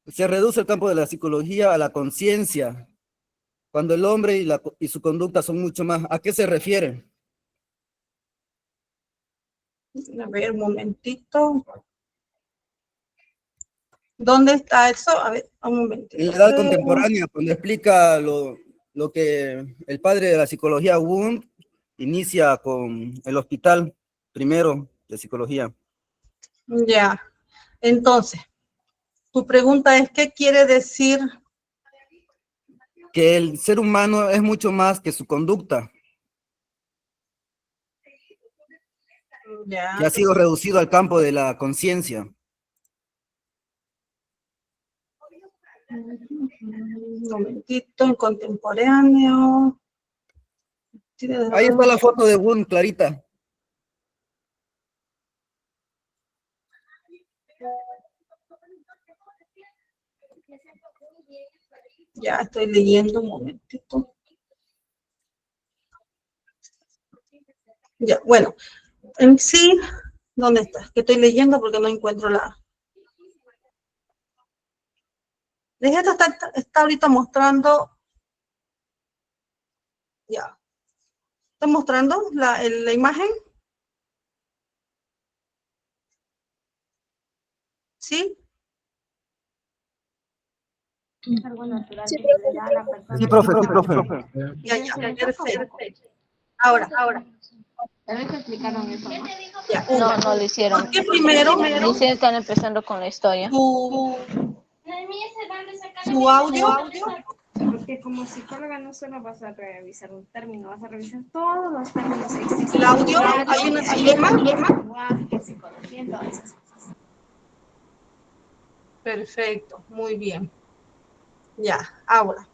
Speaker 11: se reduce el campo de la psicología a la conciencia, cuando el hombre y su conducta son mucho más, ¿a qué se refiere?
Speaker 2: A ver, un momentito. ¿Dónde está eso? A ver, un momentito.
Speaker 11: En la edad contemporánea, cuando explica lo que el padre de la psicología, Wundt, inicia con el hospital primero de psicología.
Speaker 2: Ya, entonces, tu pregunta es, ¿qué quiere decir?
Speaker 11: Que el ser humano es mucho más que su conducta,
Speaker 2: Ya.
Speaker 11: que ha sido reducido al campo de la conciencia.
Speaker 2: Un momentito, en contemporáneo.
Speaker 11: Ahí está la foto de Wundt, clarita.
Speaker 2: Ya estoy leyendo un momentito. Ya, bueno, en sí, ¿dónde está? Que estoy leyendo porque no encuentro la... Esto está ahorita mostrando... Ya. ¿Está mostrando la imagen? ¿Sí?
Speaker 11: Sí, profe, sí, profe.
Speaker 2: Ya, perfecto. Ahora.
Speaker 5: También te explicaron eso, ¿no?
Speaker 2: Ya,
Speaker 5: No, no lo hicieron.
Speaker 2: ¿Por qué primero?
Speaker 5: Dicen que están empezando con la historia.
Speaker 2: Su audio.
Speaker 12: Porque como psicóloga no solo vas a revisar un término, vas a revisar todos los términos que existen.
Speaker 2: El audio, hay un esquema.
Speaker 12: Psicología, todas esas cosas.
Speaker 2: Perfecto, muy bien. Ya, ahora.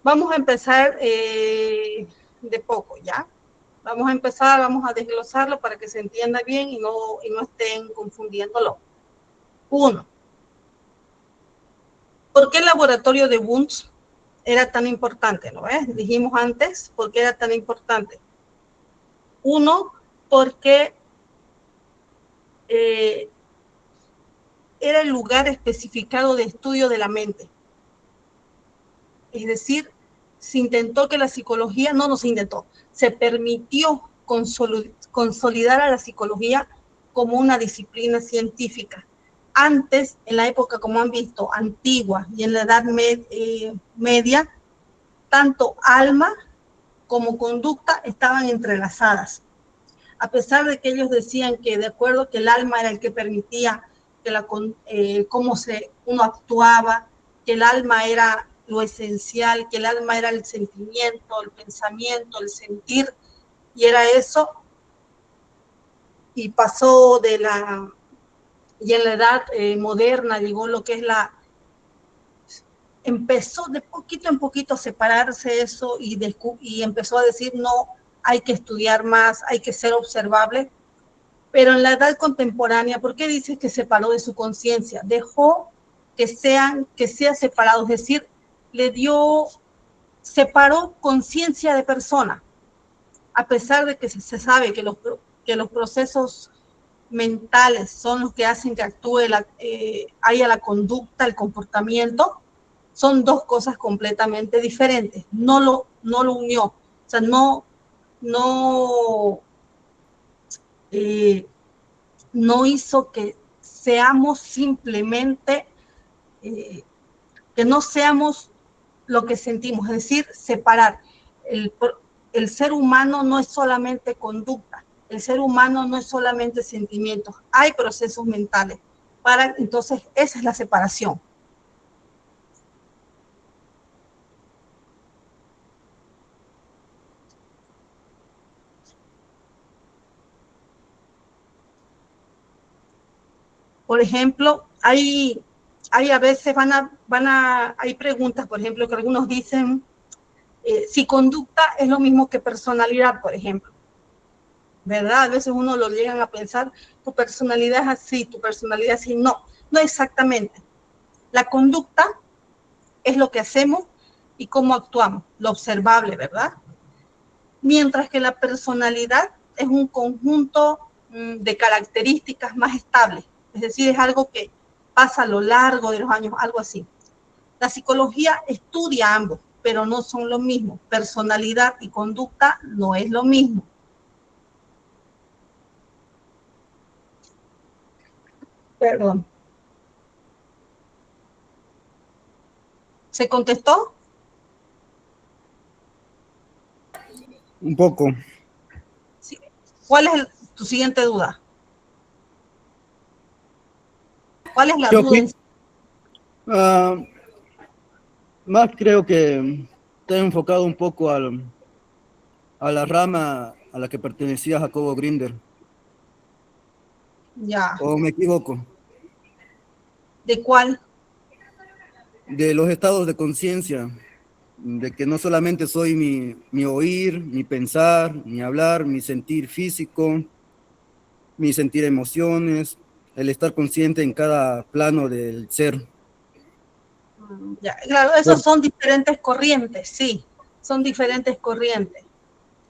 Speaker 2: Vamos a empezar de poco, ¿ya? Vamos a desglosarlo para que se entienda bien y no estén confundiéndolo. 1. ¿Por qué el laboratorio de Wundt era tan importante? ¿No ves? Dijimos antes, ¿por qué era tan importante? 1, porque era el lugar especificado de estudio de la mente. Es decir, se intentó que la psicología, no se intentó, se permitió consolidar a la psicología como una disciplina científica. Antes, en la época, como han visto, antigua y en la Edad Media, tanto alma como conducta estaban entrelazadas. A pesar de que ellos decían que de acuerdo que el alma era el que permitía que cómo uno actuaba, que el alma era lo esencial, que el alma era el sentimiento, el pensamiento, el sentir, y era eso, y pasó y en la edad moderna llegó lo que es empezó de poquito en poquito a separarse eso y empezó a decir, no, hay que estudiar más, hay que ser observable, pero en la edad contemporánea, ¿por qué dice que separó de su conciencia? Dejó que sea separado, es decir, separó conciencia de persona, a pesar de que se sabe que los procesos mentales son los que hacen que actúe, haya la conducta, el comportamiento, son dos cosas completamente diferentes. No lo unió. O sea, no hizo que seamos simplemente, que no seamos lo que sentimos, es decir, separar. El ser humano no es solamente conducta, el ser humano no es solamente sentimientos, hay procesos mentales. Entonces, esa es la separación. Por ejemplo, hay a veces hay preguntas, por ejemplo, que algunos dicen si conducta es lo mismo que personalidad, por ejemplo. ¿Verdad? A veces uno lo llegan a pensar, tu personalidad es así, tu personalidad es así. No, no exactamente. La conducta es lo que hacemos y cómo actuamos, lo observable, ¿verdad? Mientras que la personalidad es un conjunto de características más estables. Es decir, es algo que pasa a lo largo de los años, algo así. La psicología estudia ambos, pero no son lo mismo. Personalidad y conducta no es lo mismo. Perdón. ¿Se contestó?
Speaker 11: Un poco.
Speaker 2: Sí. ¿Cuál es tu siguiente duda? ¿Cuál es la duda?
Speaker 11: Más creo que te he enfocado un poco a la rama a la que pertenecía Jacobo Grinder.
Speaker 2: Ya.
Speaker 11: ¿O me equivoco?
Speaker 2: ¿De cuál?
Speaker 11: De los estados de conciencia, de que no solamente soy mi oír, mi pensar, mi hablar, mi sentir físico, mi sentir emociones, el estar consciente en cada plano del ser.
Speaker 2: Ya, claro, esos son diferentes corrientes, sí, son diferentes corrientes.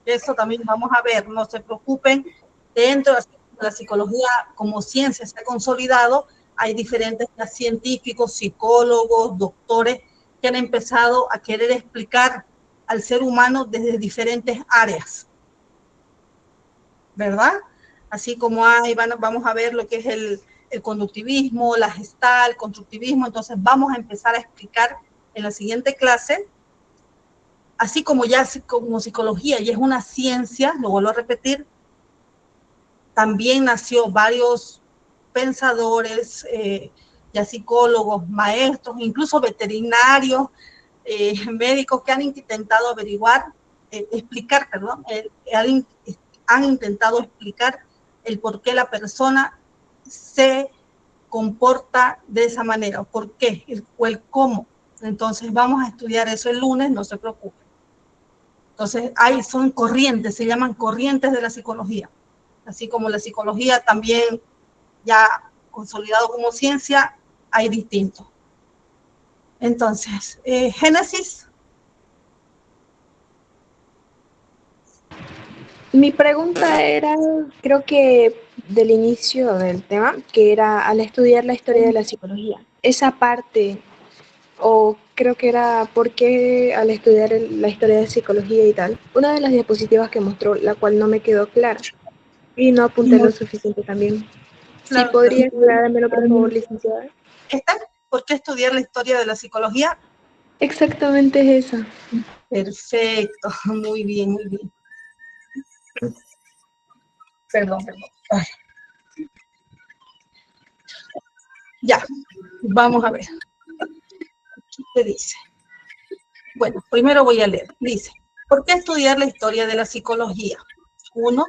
Speaker 2: Eso también vamos a ver, no se preocupen, dentro de la psicología como ciencia se ha consolidado, hay diferentes científicos, psicólogos, doctores que han empezado a querer explicar al ser humano desde diferentes áreas, ¿verdad? Así como vamos a ver lo que es el conductivismo, la Gestalt, el constructivismo. Entonces vamos a empezar a explicar en la siguiente clase, así como como psicología y es una ciencia, lo vuelvo a repetir, también nació varios pensadores, ya psicólogos, maestros, incluso veterinarios, médicos que han intentado han intentado explicar el por qué la persona se comporta de esa manera, por qué, o el cómo. Entonces vamos a estudiar eso el lunes, no se preocupen. Entonces son corrientes, se llaman corrientes de la psicología. Así como la psicología también ya consolidado como ciencia, hay distintos. Entonces, Génesis.
Speaker 6: Mi pregunta era, creo que del inicio del tema, que era al estudiar la historia de la psicología. Esa parte, o creo que era por qué al estudiar la historia de psicología y tal, una de las diapositivas que mostró, la cual no me quedó clara, y no apunté lo suficiente también.
Speaker 2: Claro,
Speaker 6: ¿Sí podría aclarármelo, por favor, licenciada?
Speaker 2: ¿Por qué estudiar la historia de la psicología?
Speaker 6: Exactamente es esa.
Speaker 2: Perfecto, muy bien, muy bien. Perdón. Ay. Ya, vamos a ver. ¿Qué dice? Bueno, primero voy a leer. Dice, ¿por qué estudiar la historia de la psicología? 1,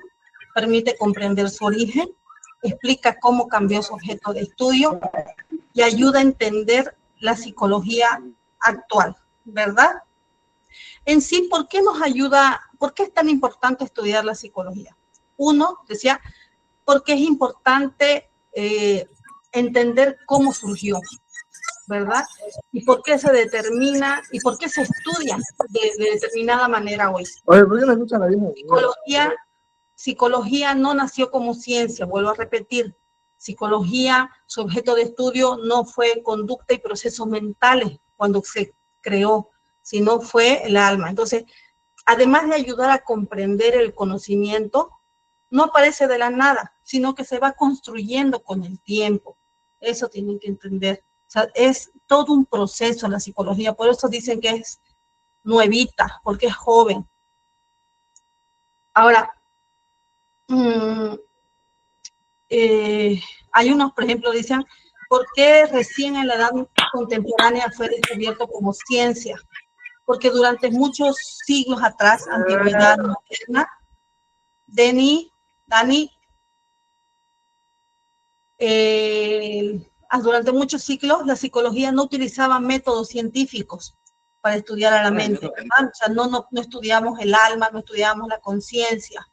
Speaker 2: permite comprender su origen, explica cómo cambió su objeto de estudio y ayuda a entender la psicología actual, ¿verdad? En sí, ¿por qué nos ayuda? ¿Por qué es tan importante estudiar la psicología? 1, decía, porque es importante entender cómo surgió, ¿verdad? Y por qué se determina y por qué se estudia de determinada manera hoy.
Speaker 13: Oye, ¿por qué no escuchan la misma?
Speaker 2: Psicología psicología no nació como ciencia, vuelvo a repetir. Psicología, su objeto de estudio no fue conducta y procesos mentales cuando se creó, sino fue el alma. Entonces, además de ayudar a comprender el conocimiento, no aparece de la nada, sino que se va construyendo con el tiempo. Eso tienen que entender. O sea, es todo un proceso la psicología, por eso dicen que es nuevita, porque es joven. Ahora, hay unos, por ejemplo, dicen, ¿por qué recién en la edad contemporánea fue descubierto como ciencia? Porque durante muchos siglos atrás, antigüedad moderna, Dani, durante muchos siglos la psicología no utilizaba métodos científicos para estudiar a la mente, ¿verdad? O sea, no estudiamos el alma, no estudiamos la conciencia.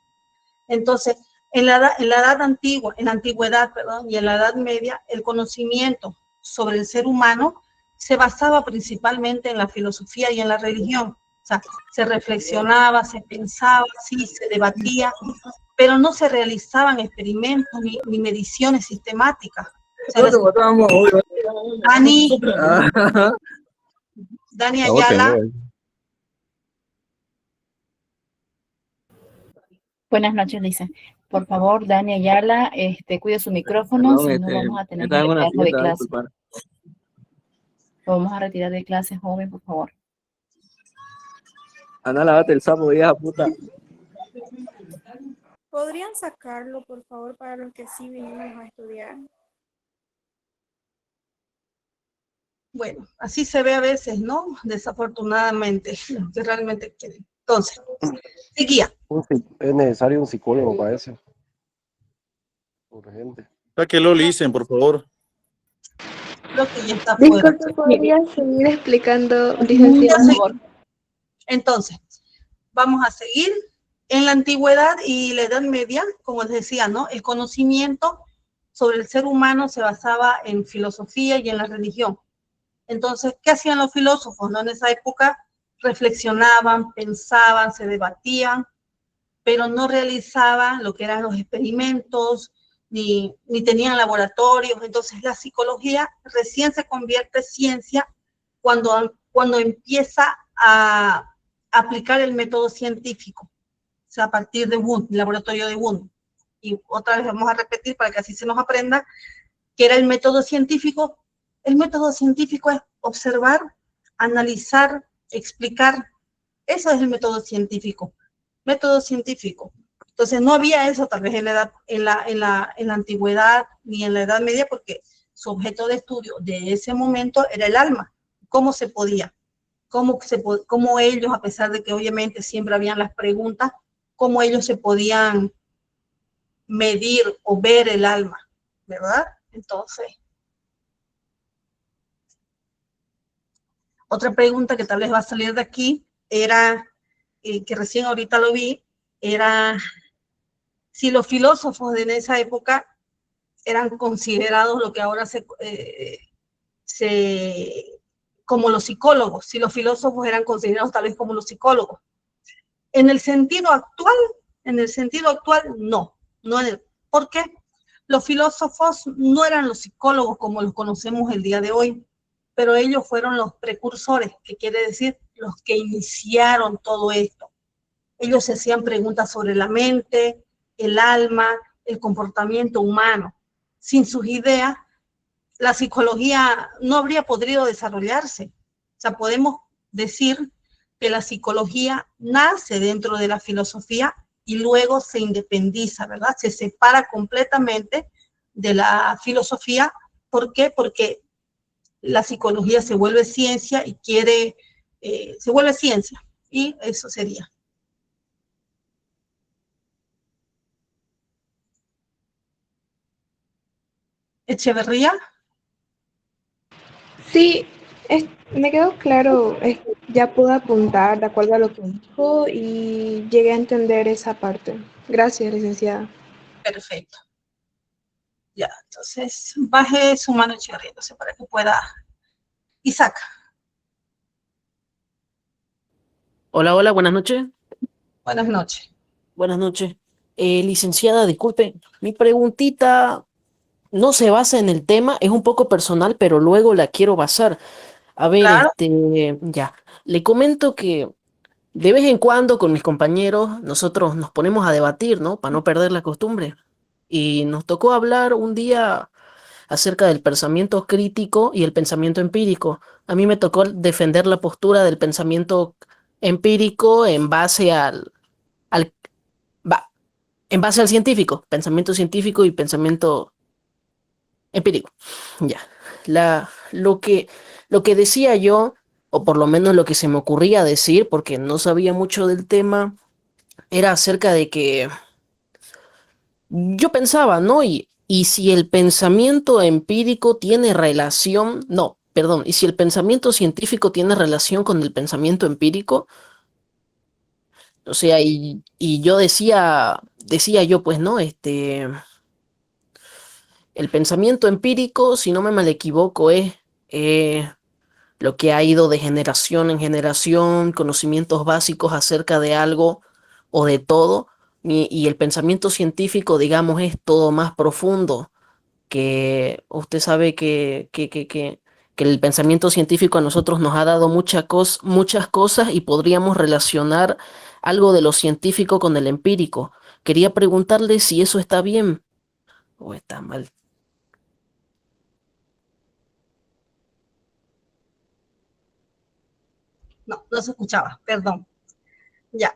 Speaker 2: Entonces, en la edad antigua, en la antigüedad, perdón, y en la Edad Media, el conocimiento sobre el ser humano se basaba principalmente en la filosofía y en la religión. O sea, se reflexionaba, se pensaba, sí, se debatía, pero no se realizaban experimentos ni mediciones sistemáticas. O sea, Dani Ayala.
Speaker 1: Buenas noches, dice. Por favor, Dani Ayala, cuide su micrófono, si no vamos a tener que retirarlo de clase. Lo vamos a retirar de clase, joven, por favor.
Speaker 13: Ana, lávate el sapo, vieja puta.
Speaker 12: ¿Podrían sacarlo, por favor, para los que sí vinimos a estudiar?
Speaker 2: Bueno, así se ve a veces, ¿no? Desafortunadamente, que realmente quieren. Entonces, seguía.
Speaker 14: Es necesario un psicólogo para eso. Urgente.
Speaker 15: Que lo licen, por favor.
Speaker 2: Creo que ya está fuera.
Speaker 6: Disculpe, ¿podría seguir explicando, licenciada?
Speaker 2: Por favor. Entonces, vamos a seguir. En la antigüedad y la Edad Media, como les decía, ¿no? El conocimiento sobre el ser humano se basaba en filosofía y en la religión. Entonces, ¿qué hacían los filósofos, no? En esa época reflexionaban, pensaban, se debatían, pero no realizaban lo que eran los experimentos, ni tenían laboratorios. Entonces, la psicología recién se convierte en ciencia cuando empieza a aplicar el método científico. O sea, a partir de Wundt, el laboratorio de Wundt. Y otra vez vamos a repetir para que así se nos aprenda, que era el método científico. El método científico es observar, analizar, explicar. Eso es el método científico. Método científico. Entonces, no había eso tal vez en la antigüedad ni en la Edad Media, porque su objeto de estudio de ese momento era el alma. ¿Cómo se podía? ¿Cómo ellos, a pesar de que obviamente siempre habían las preguntas, cómo ellos se podían medir o ver el alma, ¿verdad? Entonces, otra pregunta que tal vez va a salir de aquí era, que recién ahorita lo vi, era si los filósofos de esa época eran considerados lo que ahora como los psicólogos, si los filósofos eran considerados tal vez como los psicólogos. En el sentido actual, no. ¿Por qué? Los filósofos no eran los psicólogos como los conocemos el día de hoy, pero ellos fueron los precursores, que quiere decir los que iniciaron todo esto. Ellos se hacían preguntas sobre la mente, el alma, el comportamiento humano. Sin sus ideas, la psicología no habría podido desarrollarse. O sea, podemos decir que la psicología nace dentro de la filosofía y luego se independiza, ¿verdad? Se separa completamente de la filosofía. ¿Por qué? Porque la psicología se vuelve ciencia y se vuelve ciencia. Y eso sería. Echeverría.
Speaker 6: Sí, me quedó claro, ya pude apuntar de acuerdo a lo que dijo y llegué a entender esa parte. Gracias, licenciada.
Speaker 2: Perfecto. Ya, entonces, baje su mano, Echeverría, entonces, para que pueda. Isaac.
Speaker 16: Hola, hola, buenas noches.
Speaker 2: Buenas noches.
Speaker 16: Buenas noches. Licenciada, disculpe, mi preguntita no se basa en el tema, es un poco personal, pero luego la quiero basar. A ver,
Speaker 2: Claro.
Speaker 16: ya, le comento que de vez en cuando con mis compañeros nosotros nos ponemos a debatir, ¿no? Para no perder la costumbre. Y nos tocó hablar un día acerca del pensamiento crítico y el pensamiento empírico. A mí me tocó defender la postura del pensamiento empírico en base al, va, en base al científico, pensamiento científico y pensamiento empírico. Ya. Lo que decía yo, o por lo menos lo que se me ocurría decir, porque no sabía mucho del tema, era acerca de que yo pensaba, ¿no? Y si el pensamiento empírico tiene relación, no, perdón, y si el pensamiento científico tiene relación con el pensamiento empírico, o sea, y yo decía yo, pues, ¿no? El pensamiento empírico, si no me mal equivoco, es lo que ha ido de generación en generación, conocimientos básicos acerca de algo o de todo, y el pensamiento científico, digamos, es todo más profundo, que usted sabe que el pensamiento científico a nosotros nos ha dado muchas cosas y podríamos relacionar algo de lo científico con el empírico. Quería preguntarle si eso está bien o está mal.
Speaker 2: No, no se escuchaba, perdón. Ya.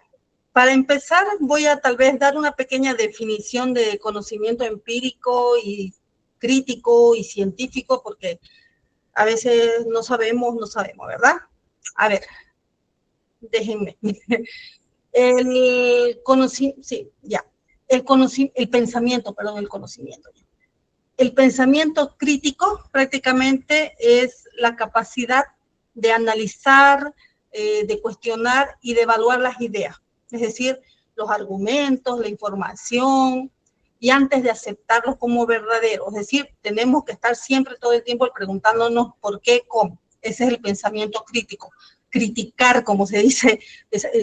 Speaker 2: Para empezar, voy a tal vez dar una pequeña definición de conocimiento empírico y crítico y científico, porque a veces no sabemos, ¿verdad? A ver, déjenme. El pensamiento, perdón, el conocimiento. El pensamiento crítico prácticamente es la capacidad de analizar, de cuestionar y de evaluar las ideas, es decir, los argumentos, la información, y antes de aceptarlos como verdaderos, es decir, tenemos que estar siempre todo el tiempo preguntándonos por qué, cómo. Ese es el pensamiento crítico. Criticar, como se dice,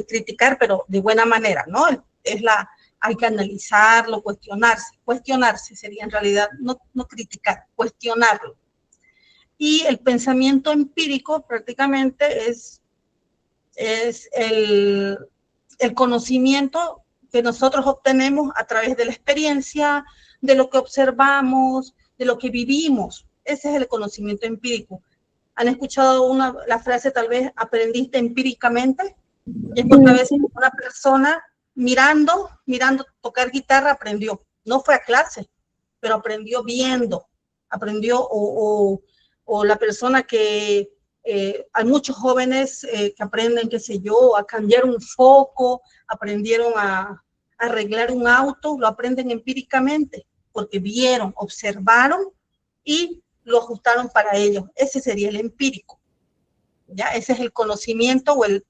Speaker 2: criticar, pero de buena manera, ¿no? Hay que analizarlo, cuestionarse sería en realidad, no criticar, cuestionarlo. Y el pensamiento empírico prácticamente es el conocimiento que nosotros obtenemos a través de la experiencia, de lo que observamos, de lo que vivimos. Ese es el conocimiento empírico. ¿Han escuchado la frase tal vez aprendiste empíricamente? Es porque a veces una persona mirando tocar guitarra aprendió. No fue a clase, pero aprendió viendo, aprendió o la persona que hay muchos jóvenes que aprenden, qué sé yo, a cambiar un foco, aprendieron a arreglar un auto, lo aprenden empíricamente, porque vieron, observaron y lo ajustaron para ellos. Ese sería el empírico, ¿ya? Ese es el conocimiento o el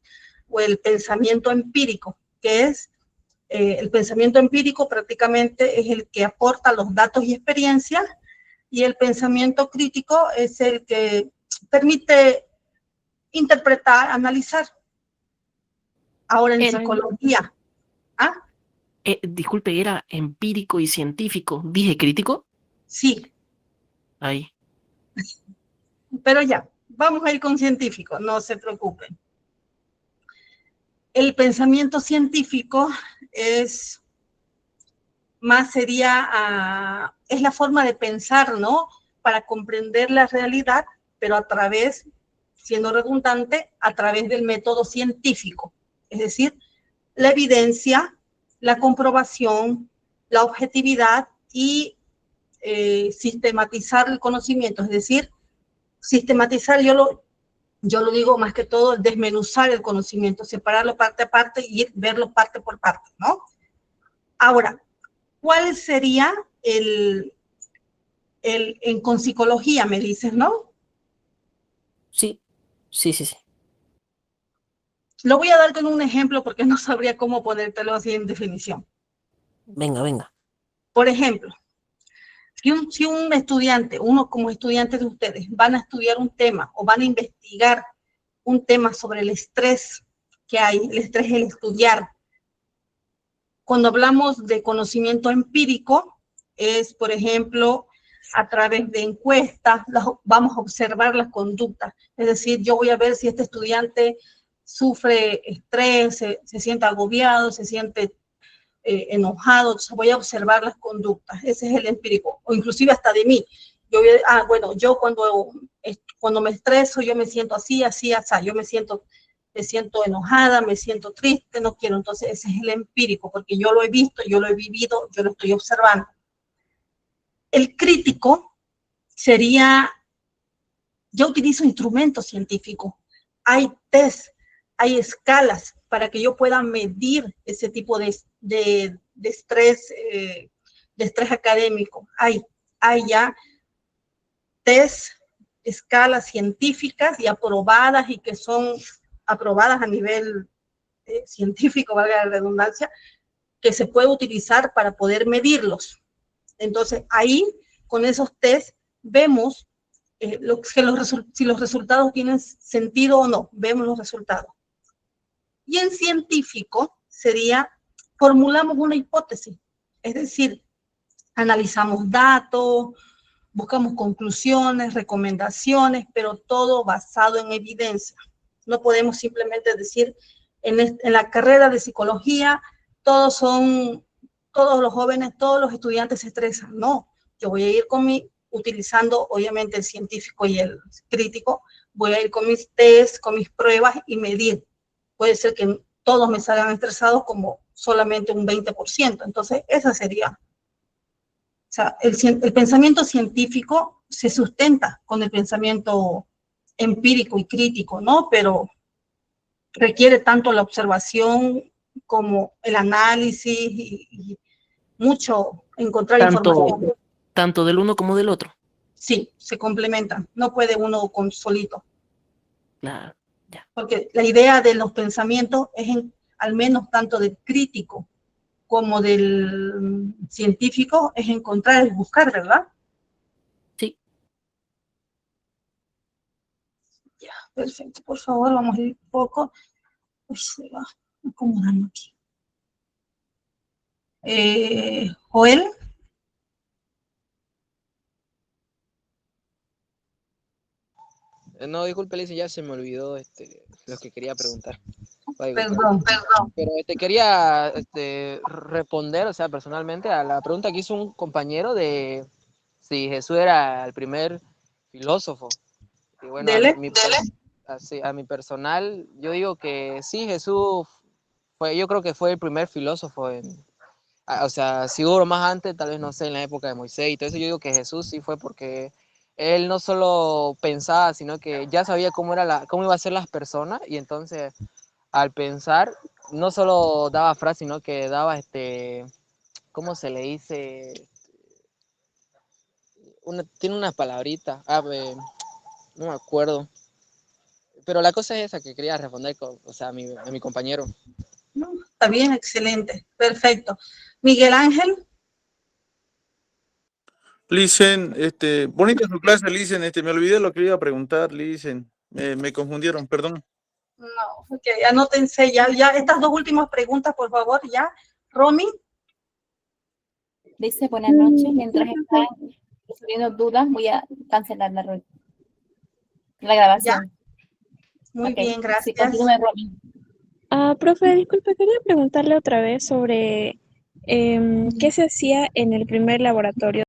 Speaker 2: pensamiento empírico, que es el pensamiento empírico prácticamente es el que aporta los datos y experiencias, y el pensamiento crítico es el que permite interpretar, analizar. Ahora en psicología. ¿Ah?
Speaker 16: Disculpe, ¿era empírico y científico? ¿Dije crítico?
Speaker 2: Sí.
Speaker 16: Ahí.
Speaker 2: Pero ya, vamos a ir con científico, no se preocupen. El pensamiento científico es la forma de pensar, ¿no? Para comprender la realidad, pero a través, siendo redundante, a través del método científico. Es decir, la evidencia, la comprobación, la objetividad y sistematizar el conocimiento. Es decir, sistematizar, yo lo digo más que todo, desmenuzar el conocimiento, separarlo parte a parte y verlo parte por parte, ¿no? Ahora, ¿cuál sería con psicología, me dices, ¿no?
Speaker 16: Sí.
Speaker 2: Lo voy a dar con un ejemplo porque no sabría cómo ponértelo así en definición.
Speaker 16: Venga.
Speaker 2: Por ejemplo, si un estudiante, uno como estudiante de ustedes, van a estudiar un tema o van a investigar un tema sobre el estrés que hay, el estrés es el estudiar. Cuando hablamos de conocimiento empírico, es, por ejemplo, a través de encuestas, vamos a observar las conductas. Es decir, yo voy a ver si este estudiante sufre estrés, se siente agobiado, se siente enojado, entonces voy a observar las conductas. Ese es el empírico, o inclusive hasta de mí. Bueno, yo cuando me estreso, yo me siento así, yo me siento enojada, me siento triste, no quiero. Entonces ese es el empírico, porque yo lo he visto, yo lo he vivido, yo lo estoy observando. El crítico sería, yo utilizo instrumentos científicos, hay test, hay escalas para que yo pueda medir ese tipo de estrés académico. Hay ya test, escalas científicas y aprobadas, y que son aprobadas a nivel científico, valga la redundancia, que se puede utilizar para poder medirlos. Entonces, ahí, con esos test, vemos si los resultados tienen sentido o no, vemos los resultados. Y en científico sería, formulamos una hipótesis, es decir, analizamos datos, buscamos conclusiones, recomendaciones, pero todo basado en evidencia. No podemos simplemente decir, en la carrera de psicología, todos los jóvenes, todos los estudiantes se estresan. No, yo voy a ir utilizando obviamente el científico y el crítico, voy a ir con mis test, con mis pruebas y medir. Puede ser que todos me salgan estresados como solamente un 20%. Entonces, esa sería. O sea, el pensamiento científico se sustenta con el pensamiento empírico y crítico, ¿no? Pero requiere tanto la observación como el análisis y mucho encontrar información.
Speaker 16: Tanto del uno como del otro.
Speaker 2: Sí, se complementan. No puede uno con solito.
Speaker 16: Claro, ya.
Speaker 2: Porque la idea de los pensamientos es, al menos tanto del crítico como del científico, es encontrar, es buscar, ¿verdad?
Speaker 16: Sí.
Speaker 2: Ya, perfecto. Por favor, vamos a ir un poco. Uy, se va acomodando aquí. Joel.
Speaker 9: No, disculpe, Lice, ya se me olvidó lo que quería preguntar.
Speaker 2: Perdón.
Speaker 9: Pero quería responder, o sea, personalmente a la pregunta que hizo un compañero de si Jesús era el primer filósofo. Y bueno, a mi personal, yo digo que sí, Jesús yo creo que fue el primer filósofo o sea, si hubo más antes, tal vez no sé, en la época de Moisés y todo eso. Yo digo que Jesús sí fue porque él no solo pensaba, sino que ya sabía cómo iba a ser las personas, y entonces al pensar no solo daba frases, sino que daba ¿cómo se le dice? Tiene una palabrita, no me acuerdo. Pero la cosa es esa que quería responder a mi compañero.
Speaker 2: No, está bien, excelente, perfecto. Miguel Ángel.
Speaker 15: Listen, bonita su clase, Listen, me olvidé lo que iba a preguntar, Listen, me confundieron, perdón.
Speaker 2: No, ok, anótense ya estas dos últimas preguntas, por favor, ya. Romy.
Speaker 1: Dice, buenas noches, mientras están resolviendo dudas, voy a cancelar la grabación.
Speaker 2: Muy bien, gracias.
Speaker 1: Sí, continúe, Romy.
Speaker 17: Profe, disculpe, quería preguntarle otra vez sobre qué se hacía en el primer laboratorio